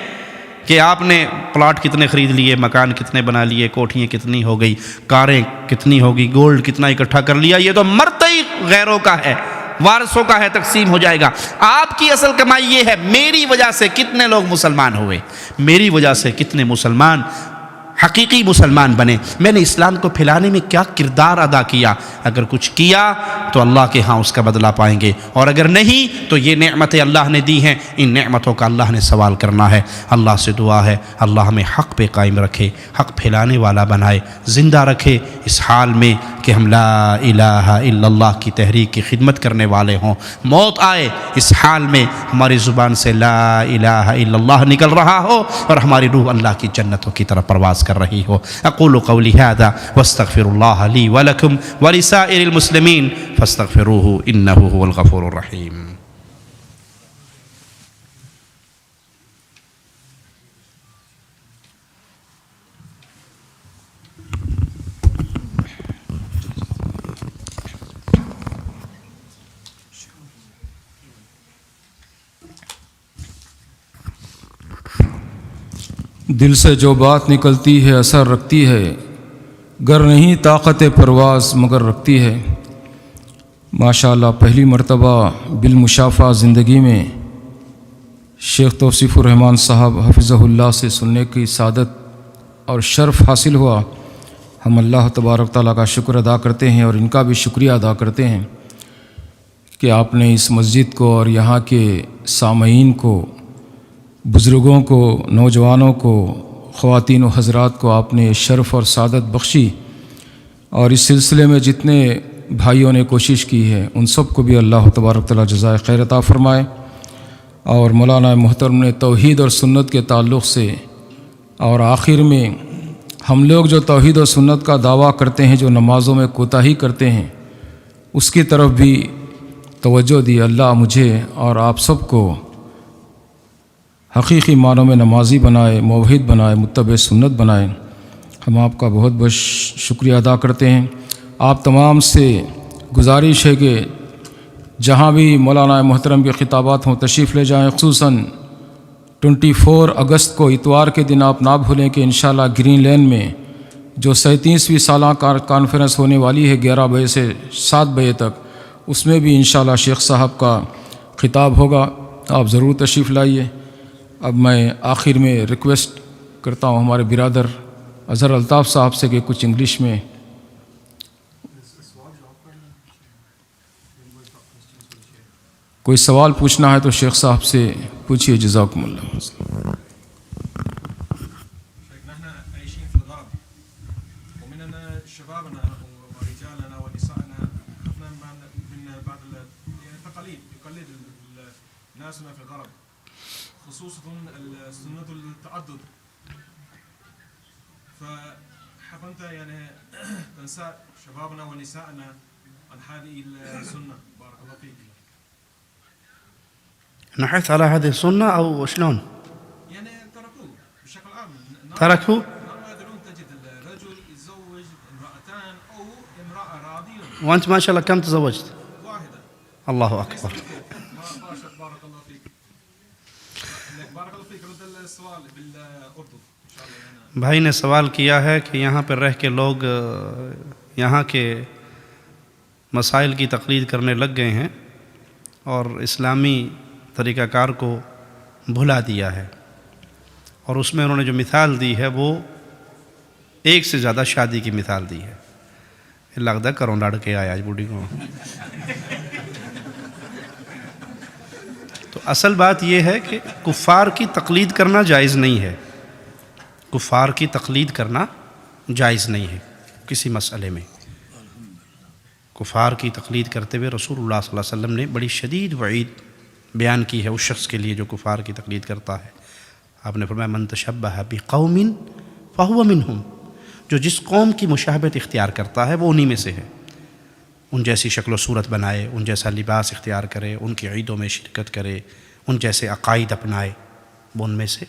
کہ آپ نے پلاٹ کتنے خرید لیے، مکان کتنے بنا لیے، کوٹھیاں کتنی ہو گئی، کاریں کتنی ہو گئی، گولڈ کتنا اکٹھا کر لیا، یہ تو مرتے ہی غیروں کا ہے، وارثوں کا ہے، تقسیم ہو جائے گا۔ آپ کی اصل کمائی یہ ہے میری وجہ سے کتنے لوگ مسلمان ہوئے، میری وجہ سے کتنے مسلمان حقیقی مسلمان بنے، میں نے اسلام کو پھیلانے میں کیا کردار ادا کیا۔ اگر کچھ کیا تو اللہ کے ہاں اس کا بدلہ پائیں گے، اور اگر نہیں تو یہ نعمتیں اللہ نے دی ہیں، ان نعمتوں کا اللہ نے سوال کرنا ہے۔ اللہ سے دعا ہے اللہ ہمیں حق پہ قائم رکھے، حق پھیلانے والا بنائے، زندہ رکھے اس حال میں کہ ہم لا الہ الا اللہ کی تحریک کی خدمت کرنے والے ہوں، موت آئے اس حال میں ہماری زبان سے لا الہ الا اللہ نکل رہا ہو اور ہماری روح اللہ کی جنتوں کی طرف پرواز کر رہی ہو۔ اقول قولی ھذا واستغفر اللہ لی ولکم ولسائر المسلمین فاستغفروہ انہ هو الغفور الرحیم۔
دل سے جو بات نکلتی ہے اثر رکھتی ہے، گر نہیں طاقت پرواز مگر رکھتی ہے۔ ماشاءاللہ پہلی مرتبہ بالمشافہ زندگی میں شیخ توصیف الرحمن صاحب حفظہ اللہ سے سننے کی سعادت اور شرف حاصل ہوا۔ ہم اللہ تبارک تعالیٰ کا شکر ادا کرتے ہیں اور ان کا بھی شکریہ ادا کرتے ہیں کہ آپ نے اس مسجد کو اور یہاں کے سامعین کو، بزرگوں کو، نوجوانوں کو، خواتین و حضرات کو آپ نے شرف اور سعادت بخشی، اور اس سلسلے میں جتنے بھائیوں نے کوشش کی ہے ان سب کو بھی اللہ تبارک تعالیٰ جزائے خیر عطا فرمائے۔ اور مولانا محترم نے توحید اور سنت کے تعلق سے، اور آخر میں ہم لوگ جو توحید و سنت کا دعویٰ کرتے ہیں، جو نمازوں میں کوتاہی کرتے ہیں، اس کی طرف بھی توجہ دی۔ اللہ مجھے اور آپ سب کو حقیقی معنوں میں نمازی بنائے، موحد بنائے، متبع سنت بنائے۔ ہم آپ کا بہت بہت شکریہ ادا کرتے ہیں۔ آپ تمام سے گزارش ہے کہ جہاں بھی مولانا محترم کے خطابات ہوں تشریف لے جائیں۔ خصوصاً 24 اگست کو اتوار کے دن آپ نہ بھولیں کہ انشاءاللہ گرین لین میں جو 37ویں سالہ کانفرنس ہونے والی ہے 11 بجے سے 7 بجے تک، اس میں بھی انشاءاللہ شیخ صاحب کا خطاب ہوگا، آپ ضرور تشریف لائیے۔ اب میں آخر میں ریکویسٹ کرتا ہوں ہمارے برادر اظہر الطاف صاحب سے کہ کچھ انگلش میں کوئی سوال پوچھنا ہے تو شیخ صاحب سے پوچھیے۔ جزاکم اللہ۔
خصوصا السنة التعدد، فحب يعني تنسى شبابنا ونسائنا عن هذه السنة. بارك الله فيك.
نحث على هذه السنة أو شلون؟
يعني تركوه بشكل عام.
تركوا؟
ما يدرون، تجد الرجل يتزوج امرأتان أو امرأة راضية.
وأنت ما شاء الله كم تزوجت؟
واحدة.
الله أكبر.
بارك الله فيك. بارك الله فيك. رد السؤال بالأردن إن شاء الله.
بھائی نے سوال کیا ہے کہ یہاں پر رہ کے لوگ یہاں کے مسائل کی تقلید کرنے لگ گئے ہیں اور اسلامی طریقہ کار کو بھلا دیا ہے، اور اس میں انہوں نے جو مثال دی ہے وہ ایک سے زیادہ شادی کی مثال دی ہے۔ لگتا کروں لڑ کے آیا آج بوڑھی کو۔ تو اصل بات یہ ہے کہ کفار کی تقلید کرنا جائز نہیں ہے، کفار کی تقلید کرنا جائز نہیں ہے کسی مسئلے میں۔ کفار کی تقلید کرتے ہوئے رسول اللہ صلی اللہ علیہ وسلم نے بڑی شدید وعید بیان کی ہے اس شخص کے لیے جو کفار کی تقلید کرتا ہے۔ آپ نے فرمایا من تشبہ بقوم فہو منہم، جو جس قوم کی مشابہت اختیار کرتا ہے وہ انہی میں سے ہے، ان جیسی شکل و صورت بنائے، ان جیسا لباس اختیار کرے، ان کی عیدوں میں شرکت کرے، ان جیسے عقائد اپنائے، وہ ان میں سے،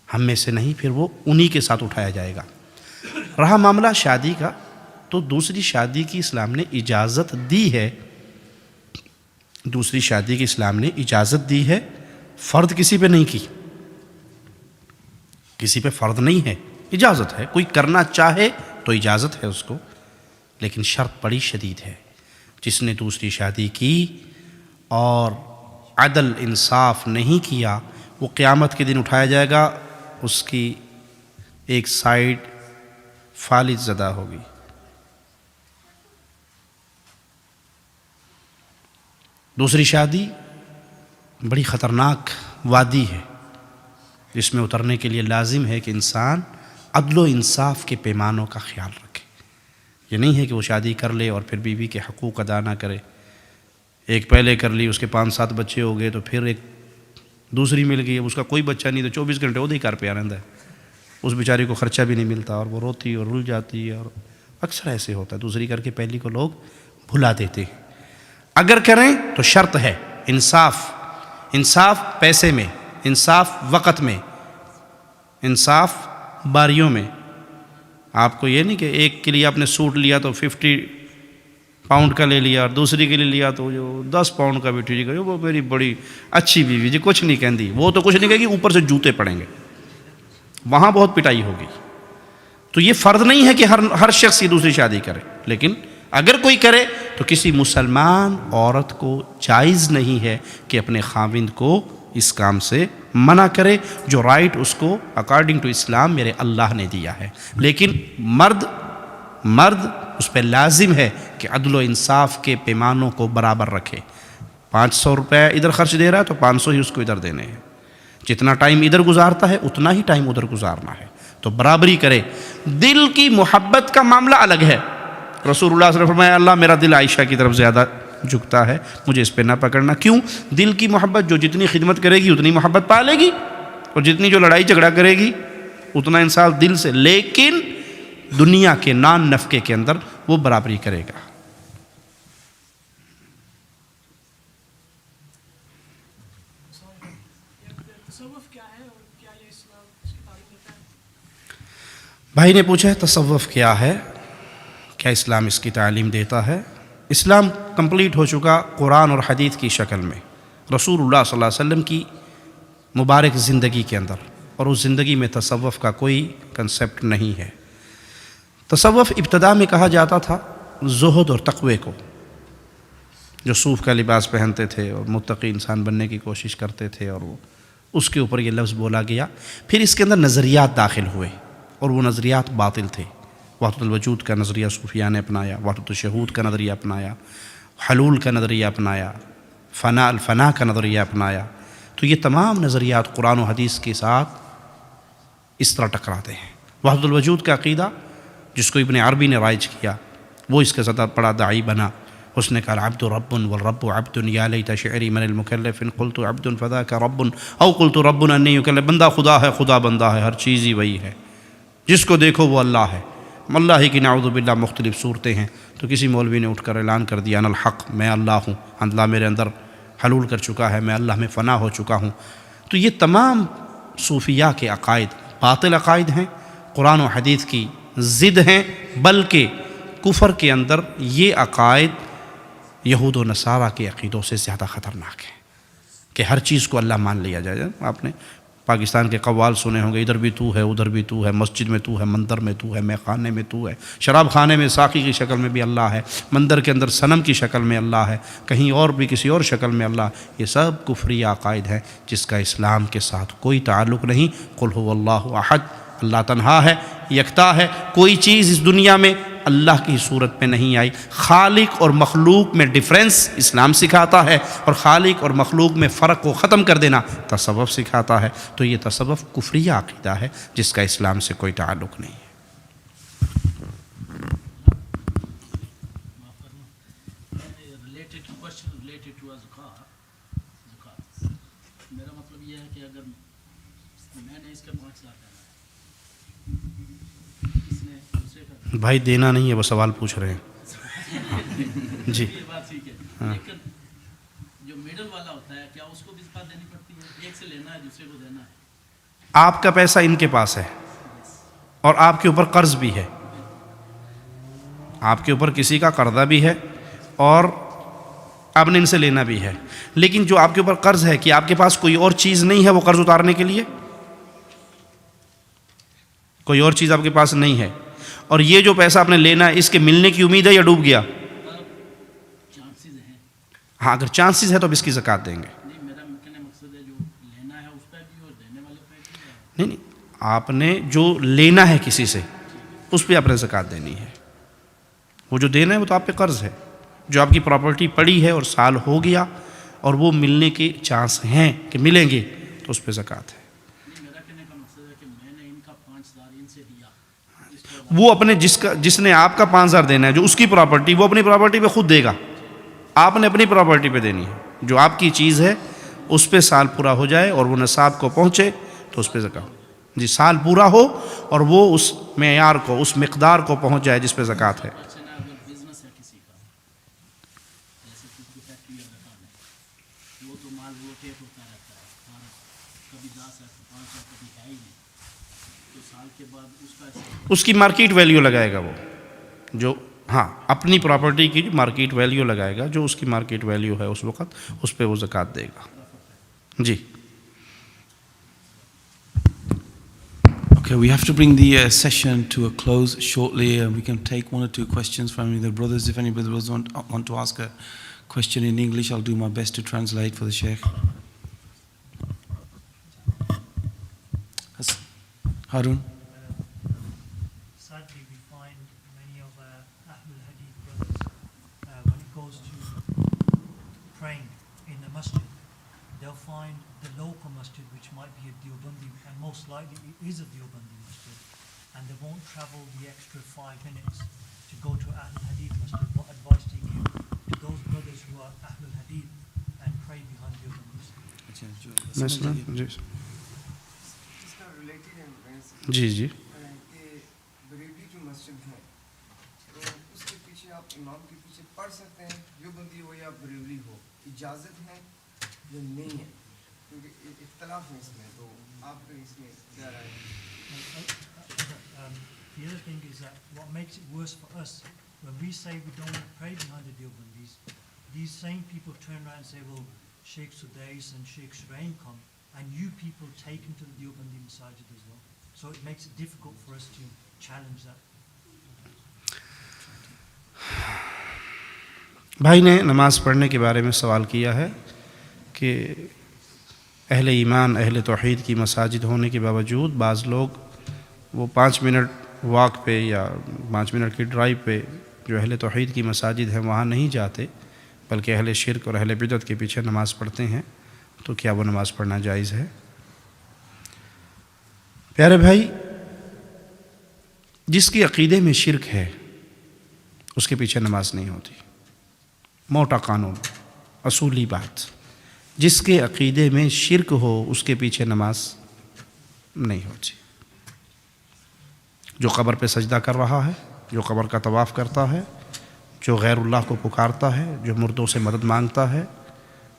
ہم میں سے نہیں، پھر وہ انہی کے ساتھ اٹھایا جائے گا۔ رہا معاملہ شادی کا، تو دوسری شادی کی اسلام نے اجازت دی ہے، دوسری شادی کی اسلام نے اجازت دی ہے، فرض کسی پہ نہیں کی، کسی پہ فرض نہیں ہے، اجازت ہے، کوئی کرنا چاہے تو اجازت ہے اس کو، لیکن شرط بڑی شدید ہے۔ جس نے دوسری شادی کی اور عدل انصاف نہیں کیا وہ قیامت کے دن اٹھایا جائے گا، اس کی ایک سائیڈ فالج زدہ ہوگی۔ دوسری شادی بڑی خطرناک وادی ہے جس میں اترنے کے لیے لازم ہے کہ انسان عدل و انصاف کے پیمانوں کا خیال رکھے۔ یہ نہیں ہے کہ وہ شادی کر لے اور پھر بیوی کے حقوق ادا نہ کرے، ایک پہلے کر لی، اس کے 5-7 بچے ہو گئے تو پھر ایک دوسری مل گئی، اب اس کا کوئی بچہ نہیں تو 24 گھنٹے وہ گھر پہ رہتا ہے، اس بیچاری کو خرچہ بھی نہیں ملتا اور وہ روتی اور رل جاتی ہے، اور اکثر ایسے ہوتا ہے، دوسری کر کے پہلی کو لوگ بھلا دیتے ہیں۔ اگر کریں تو شرط ہے انصاف، انصاف پیسے میں، انصاف وقت میں، انصاف باریوں میں۔ آپ کو یہ نہیں کہ ایک کے لیے آپ نے سوٹ لیا تو 50 پاؤنڈ کا لے لیا اور دوسری کے لیے لیا تو جو 10 پاؤنڈ کا بھی ٹھیک ہے، وہ میری بڑی اچھی بیوی جی کچھ نہیں کہندی، وہ تو کچھ نہیں کہے گی، اوپر سے جوتے پڑیں گے۔ وہاں بہت پٹائی ہوگی. تو یہ فرض نہیں ہے کہ ہر شخص یہ دوسری شادی کرے، لیکن اگر کوئی کرے تو کسی مسلمان عورت کو جائز نہیں ہے کہ اپنے خاوند کو اس کام سے منع کرے، جو رائٹ اس کو اکارڈنگ ٹو اسلام میرے اللہ نے دیا ہے. لیکن مرد اس پہ لازم ہے کہ عدل و انصاف کے پیمانوں کو برابر رکھے. 500 روپے ادھر خرچ دے رہا ہے تو 500 ہی اس کو ادھر دینے ہیں. جتنا ٹائم ادھر گزارتا ہے اتنا ہی ٹائم ادھر گزارنا ہے. تو برابری کرے. دل کی محبت کا معاملہ الگ ہے. رسول اللہ صلی اللہ علیہ وسلم فرمایا اللہ میرا دل عائشہ کی طرف زیادہ جھکتا ہے، مجھے اس پہ نہ پکڑنا. کیوں؟ دل کی محبت، جو جتنی خدمت کرے گی اتنی محبت پالے گی، اور جتنی جو لڑائی جھگڑا کرے گی اتنا انصاف دل سے. لیکن دنیا کے نان نفقے کے اندر وہ برابری کرے گا. بھائی نے پوچھا ہے تصوف کیا ہے، کیا اسلام اس کی تعلیم دیتا ہے؟ اسلام کمپلیٹ ہو چکا قرآن اور حدیث کی شکل میں، رسول اللہ صلی اللہ علیہ وسلم کی مبارک زندگی کے اندر، اور اس زندگی میں تصوف کا کوئی کنسیپٹ نہیں ہے. تصوف ابتدا میں کہا جاتا تھا زہد اور تقوی کو، جو صوف کا لباس پہنتے تھے اور متقی انسان بننے کی کوشش کرتے تھے، اور وہ اس کے اوپر یہ لفظ بولا گیا. پھر اس کے اندر نظریات داخل ہوئے اور وہ نظریات باطل تھے. وحدت الوجود کا نظریہ صوفیہ نے اپنایا، وحدت الشہود کا نظریہ اپنایا، حلول کا نظریہ اپنایا، الفنا کا نظریہ اپنایا. تو یہ تمام نظریات قرآن و حدیث کے ساتھ اس طرح ٹکراتے ہیں. وحدت الوجود کا عقیدہ جس کو ابن عربی نے رائج کیا، وہ اس کے زیادہ بڑا داعی بنا. اس نے کہا العبد رب والرب عبد یا لیت شعری من المکلف ان قلت عبد فذاک رب او قلت رب انی یکلف. بندہ خدا ہے، خدا بندہ ہے، ہر چیز ہی وہی ہے، جس کو دیکھو وہ اللہ ہے. اللہ ہی کی نعوذ باللہ مختلف صورتیں ہیں. تو کسی مولوی نے اٹھ کر اعلان کر دیا انا الحق، میں اللہ ہوں، اللہ میرے اندر حلول کر چکا ہے، میں اللہ میں فنا ہو چکا ہوں. تو یہ تمام صوفیہ کے عقائد باطل عقائد ہیں، قرآن و حدیث کی ضد ہیں. بلکہ کفر کے اندر یہ عقائد یہود و نصارہ کے عقیدوں سے زیادہ خطرناک ہیں کہ ہر چیز کو اللہ مان لیا جائے. آپ نے پاکستان کے قوال سنے ہوں گے، ادھر بھی تو ہے، ادھر بھی تو ہے، مسجد میں تو ہے، مندر میں تو ہے، مے خانے میں تو ہے، شراب خانے میں ساقی کی شکل میں بھی اللہ ہے، مندر کے اندر صنم کی شکل میں اللہ ہے، کہیں اور بھی کسی اور شکل میں اللہ. یہ سب کفری عقائد ہیں جس کا اسلام کے ساتھ کوئی تعلق نہیں. قل هو اللہ احد، اللہ تنہا ہے، یکتا ہے. کوئی چیز اس دنیا میں اللہ کی صورت میں نہیں آئی. خالق اور مخلوق میں ڈفرینس اسلام سکھاتا ہے، اور خالق اور مخلوق میں فرق کو ختم کر دینا تصوف سکھاتا ہے. تو یہ تصوف کفریہ عقیدہ ہے جس کا اسلام سے کوئی تعلق نہیں ہے.
میرا مطلب یہ ہے کہ اگر میں نے اس کا 5 لاکھ
بھائی دینا نہیں ہے، وہ سوال پوچھ رہے ہیں. جی
یہ بات ٹھیک ہے، لیکن جو میڈل والا ہوتا ہے کیا اس کو بھی زکات دینی پڑتی ہے؟ ایک سے لینا ہے دوسرے کو دینا ہے.
آپ کا پیسہ ان کے پاس ہے اور آپ کے اوپر قرض بھی ہے، آپ کے اوپر کسی کا قرضہ بھی ہے اور آپ نے ان سے لینا بھی ہے. لیکن جو آپ کے اوپر قرض ہے کہ آپ کے پاس کوئی اور چیز نہیں ہے وہ قرض اتارنے کے لیے، کوئی اور چیز آپ کے پاس نہیں ہے، اور یہ جو پیسہ آپ نے لینا ہے اس کے ملنے کی امید ہے یا ڈوب گیا؟
چانسز ہیں.
ہاں اگر چانسز ہے تو اب اس کی زکوٰۃ دیں گے.
نہیں، میرا کہنے مقصد ہے جو لینا ہے اس پہ بھی اور دینے والے پہ بھی.
نہیں نہیں، آپ نے جو لینا ہے کسی سے اس پہ آپ نے زکوٰۃ دینی ہے. وہ جو دینا ہے وہ تو آپ پہ قرض ہے. جو آپ کی پراپرٹی پڑی ہے اور سال ہو گیا اور وہ ملنے کے چانس ہیں کہ ملیں گے تو اس پہ زکوٰۃ ہے.
میرا کہنے کا مقصد ہے کہ میں نے ان کا 5,000 ان سے دیا،
وہ اپنے جس نے آپ کا 5,000 دینا ہے، جو اس کی پراپرٹی، وہ اپنی پراپرٹی پہ خود دے گا. آپ نے اپنی پراپرٹی پہ دینی ہے. جو آپ کی چیز ہے اس پہ سال پورا ہو جائے اور وہ نصاب کو پہنچے تو اس پہ زکوٰۃ. جی سال پورا ہو اور وہ اس معیار کو، اس مقدار کو پہنچ جائے جس پہ زکوٰۃ ہے.
اگر بزنس ہے کسی کا، جیسے کسی کی فیکٹری یا دکان ہے، وہ تو مال روٹیٹ ہوتا رہتا ہے، اور کبھی 10 ہے 5 ہے، کبھی ہے ہی نہیں. تو سال کے بعد اس کا
اس کی مارکیٹ ویلیو لگائے گا وہ، جو ہاں اپنی پراپرٹی کی مارکیٹ ویلیو لگائے گا، جو اس کی مارکیٹ ویلیو ہے اس وقت اس پہ وہ زکوٰۃ دے گا. جی
Okay, we have to bring the session to a close shortly. We can take one or two questions from either brothers. If any brothers want to ask a question in English, I'll do my best to translate for the Sheikh. Harun?
Sadly, we find many of Ahlul Hadith brothers, when it goes to praying in the masjid, they'll find the local masjid, which might be a Deobandi, and most likely it is a Deobandi masjid, and they won't travel the extra 5 minutes to go to Ahlul Hadith masjid. What advice do you give to those brothers who are Ahlul Hadith and pray behind Deobandis?
جی جی
بریلی جو مسجد ہے تو اس کے پیچھے آپ امام کے پیچھے پڑھ سکتے ہیں جو بندی ہو یا بریلی ہو اجازت ہے یا نہیں ہے کیونکہ اختلاف ہے اس میں تو آپ کا اس میں کیا رائے ہے
The other thing is that what makes it worse for us, when we say we don't pray behind the Deobandis, these same people turn around and say, well, Sheikh Sudais and Sheikh Shuraim come, and you people take him to the Deobandi Masajid as well. So it makes it difficult for us to challenge that.
بھائی نے نماز پڑھنے کے بارے میں سوال کیا ہے کہ اہل ایمان اہل توحید کی مساجد ہونے کے باوجود بعض لوگ وہ 5 منٹ واک پہ یا 5 منٹ کی ڈرائیو پہ جو اہل توحید کی مساجد ہیں وہاں نہیں جاتے بلکہ اہل شرک اور اہل بدعت کے پیچھے نماز پڑھتے ہیں، تو کیا وہ نماز پڑھنا جائز ہے؟ پیارے بھائی، جس کی عقیدے میں شرک ہے اس کے پیچھے نماز نہیں ہوتی. موٹا قانون، اصولی بات، جس کے عقیدے میں شرک ہو اس کے پیچھے نماز نہیں ہوتی. جو قبر پہ سجدہ کر رہا ہے، جو قبر کا طواف کرتا ہے، جو غیر اللہ کو پکارتا ہے، جو مردوں سے مدد مانگتا ہے،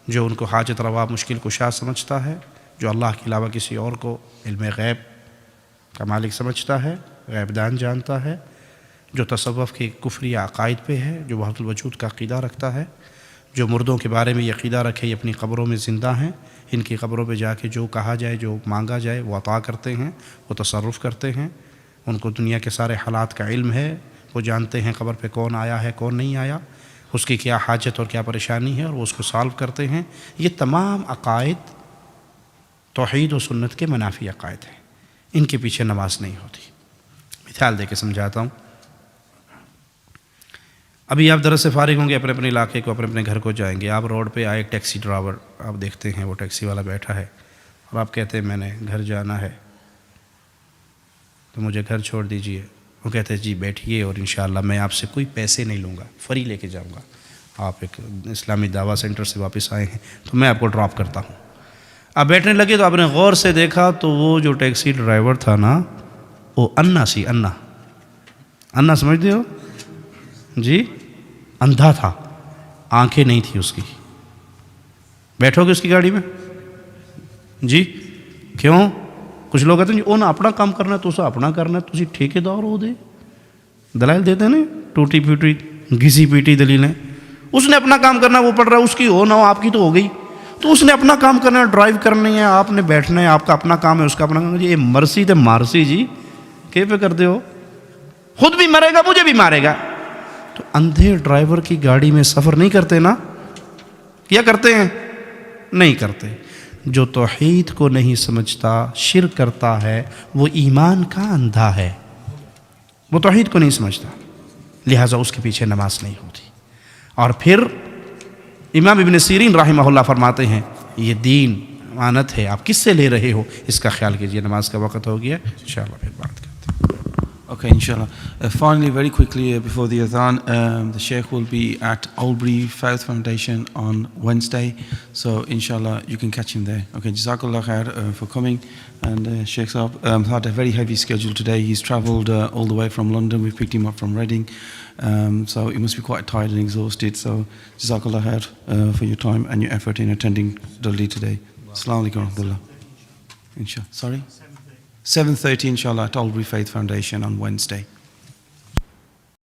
جو ان کو حاجت روا مشکل کشا سمجھتا ہے، جو اللہ کے علاوہ کسی اور کو علم غیب کا مالک سمجھتا ہے، غیب دان جانتا ہے، جو تصوف کے کفری عقائد پہ ہے، جو وحدت الوجود کا عقیدہ رکھتا ہے، جو مردوں کے بارے میں یہ عقیدہ رکھے یہ اپنی قبروں میں زندہ ہیں، ان کی قبروں پہ جا کے جو کہا جائے جو مانگا جائے وہ عطا کرتے ہیں، وہ تصرف کرتے ہیں، ان کو دنیا کے سارے حالات کا علم ہے، وہ جانتے ہیں قبر پہ کون آیا ہے کون نہیں آیا، اس کی کیا حاجت اور کیا پریشانی ہے اور وہ اس کو سالو کرتے ہیں. یہ تمام عقائد توحید و سنت کے منافی عقائد ہیں، ان کے پیچھے نماز نہیں ہوتی. مثال دے کے سمجھاتا ہوں. ابھی آپ درس سے فارغ ہوں گے، اپنے اپنے علاقے کو اپنے اپنے گھر کو جائیں گے. آپ روڈ پہ آئے ٹیکسی ڈرائیور، آپ دیکھتے ہیں وہ ٹیکسی والا بیٹھا ہے اور آپ کہتے ہیں میں نے گھر جانا ہے تو مجھے گھر چھوڑ دیجئے. وہ کہتے ہیں جی بیٹھیے اور انشاءاللہ میں آپ سے کوئی پیسے نہیں لوں گا، فری لے کے جاؤں گا. آپ ایک اسلامی دعویٰ سینٹر سے واپس آئے ہیں تو میں آپ کو ڈراپ کرتا ہوں. آپ بیٹھنے لگے تو آپ نے غور سے دیکھا تو وہ جو ٹیکسی ڈرائیور تھا نا وہ انا سی انا سمجھتے ہو جی، اندھا تھا، آنکھیں نہیں تھی اس کی. بیٹھو گے اس کی گاڑی میں جی؟ کیوں؟ کچھ لوگ کہتے ہیں جی انہیں اپنا کام کرنا ہے تو اسے اپنا کرنا ہے، تو اسی ٹھیکیدار ہو دے. دلائل دیتے ہیں نا، ٹوٹی پھوٹی گھسی پیٹی دلیلیں. اس نے اپنا کام کرنا ہے، وہ پڑھ رہا ہے، اس کی ہو نہ ہو آپ کی تو ہو گئی. تو اس نے اپنا کام کرنا ہے، ڈرائیو کرنی ہے، آپ نے بیٹھنا ہے، آپ کا اپنا کام ہے، اس کا اپنا کام ہے. یہ مرسی تے مارسی جی کہ پہ کرتے ہو؟ خود بھی مرے گا مجھے بھی مارے گا. تو اندھے ڈرائیور کی گاڑی میں سفر نہیں کرتے نا؟ کیا کرتے ہیں؟ نہیں کرتے. جو توحید کو نہیں سمجھتا، شرک کرتا ہے، وہ ایمان کا اندھا ہے، وہ توحید کو نہیں سمجھتا، لہٰذا اس کے پیچھے نماز نہیں ہوتی. اور پھر امام ابن سیرین رحمہ اللہ فرماتے ہیں یہ دین امانت ہے، آپ کس سے لے رہے ہو اس کا خیال کیجئے. نماز کا وقت ہو گیا، انشاءاللہ پھر بات کرتے ہیں.
Okay, inshallah. Finally, very quickly before the adhan, the Sheikh will be at Albury Faith Foundation on Wednesday. So, inshallah, you can catch him there. Okay, Jazakallah khair for coming. And Sheikh Saab had a very heavy schedule today. He's travelled all the way from London. We picked him up from Reading. So, he must be quite tired and exhausted. So, Jazakallah khair for your time and your effort in attending Dali today. Assalamu alaikum wa rahmatullah. Inshallah. Sorry? 7:30 inshallah at Albury Faith Foundation on Wednesday.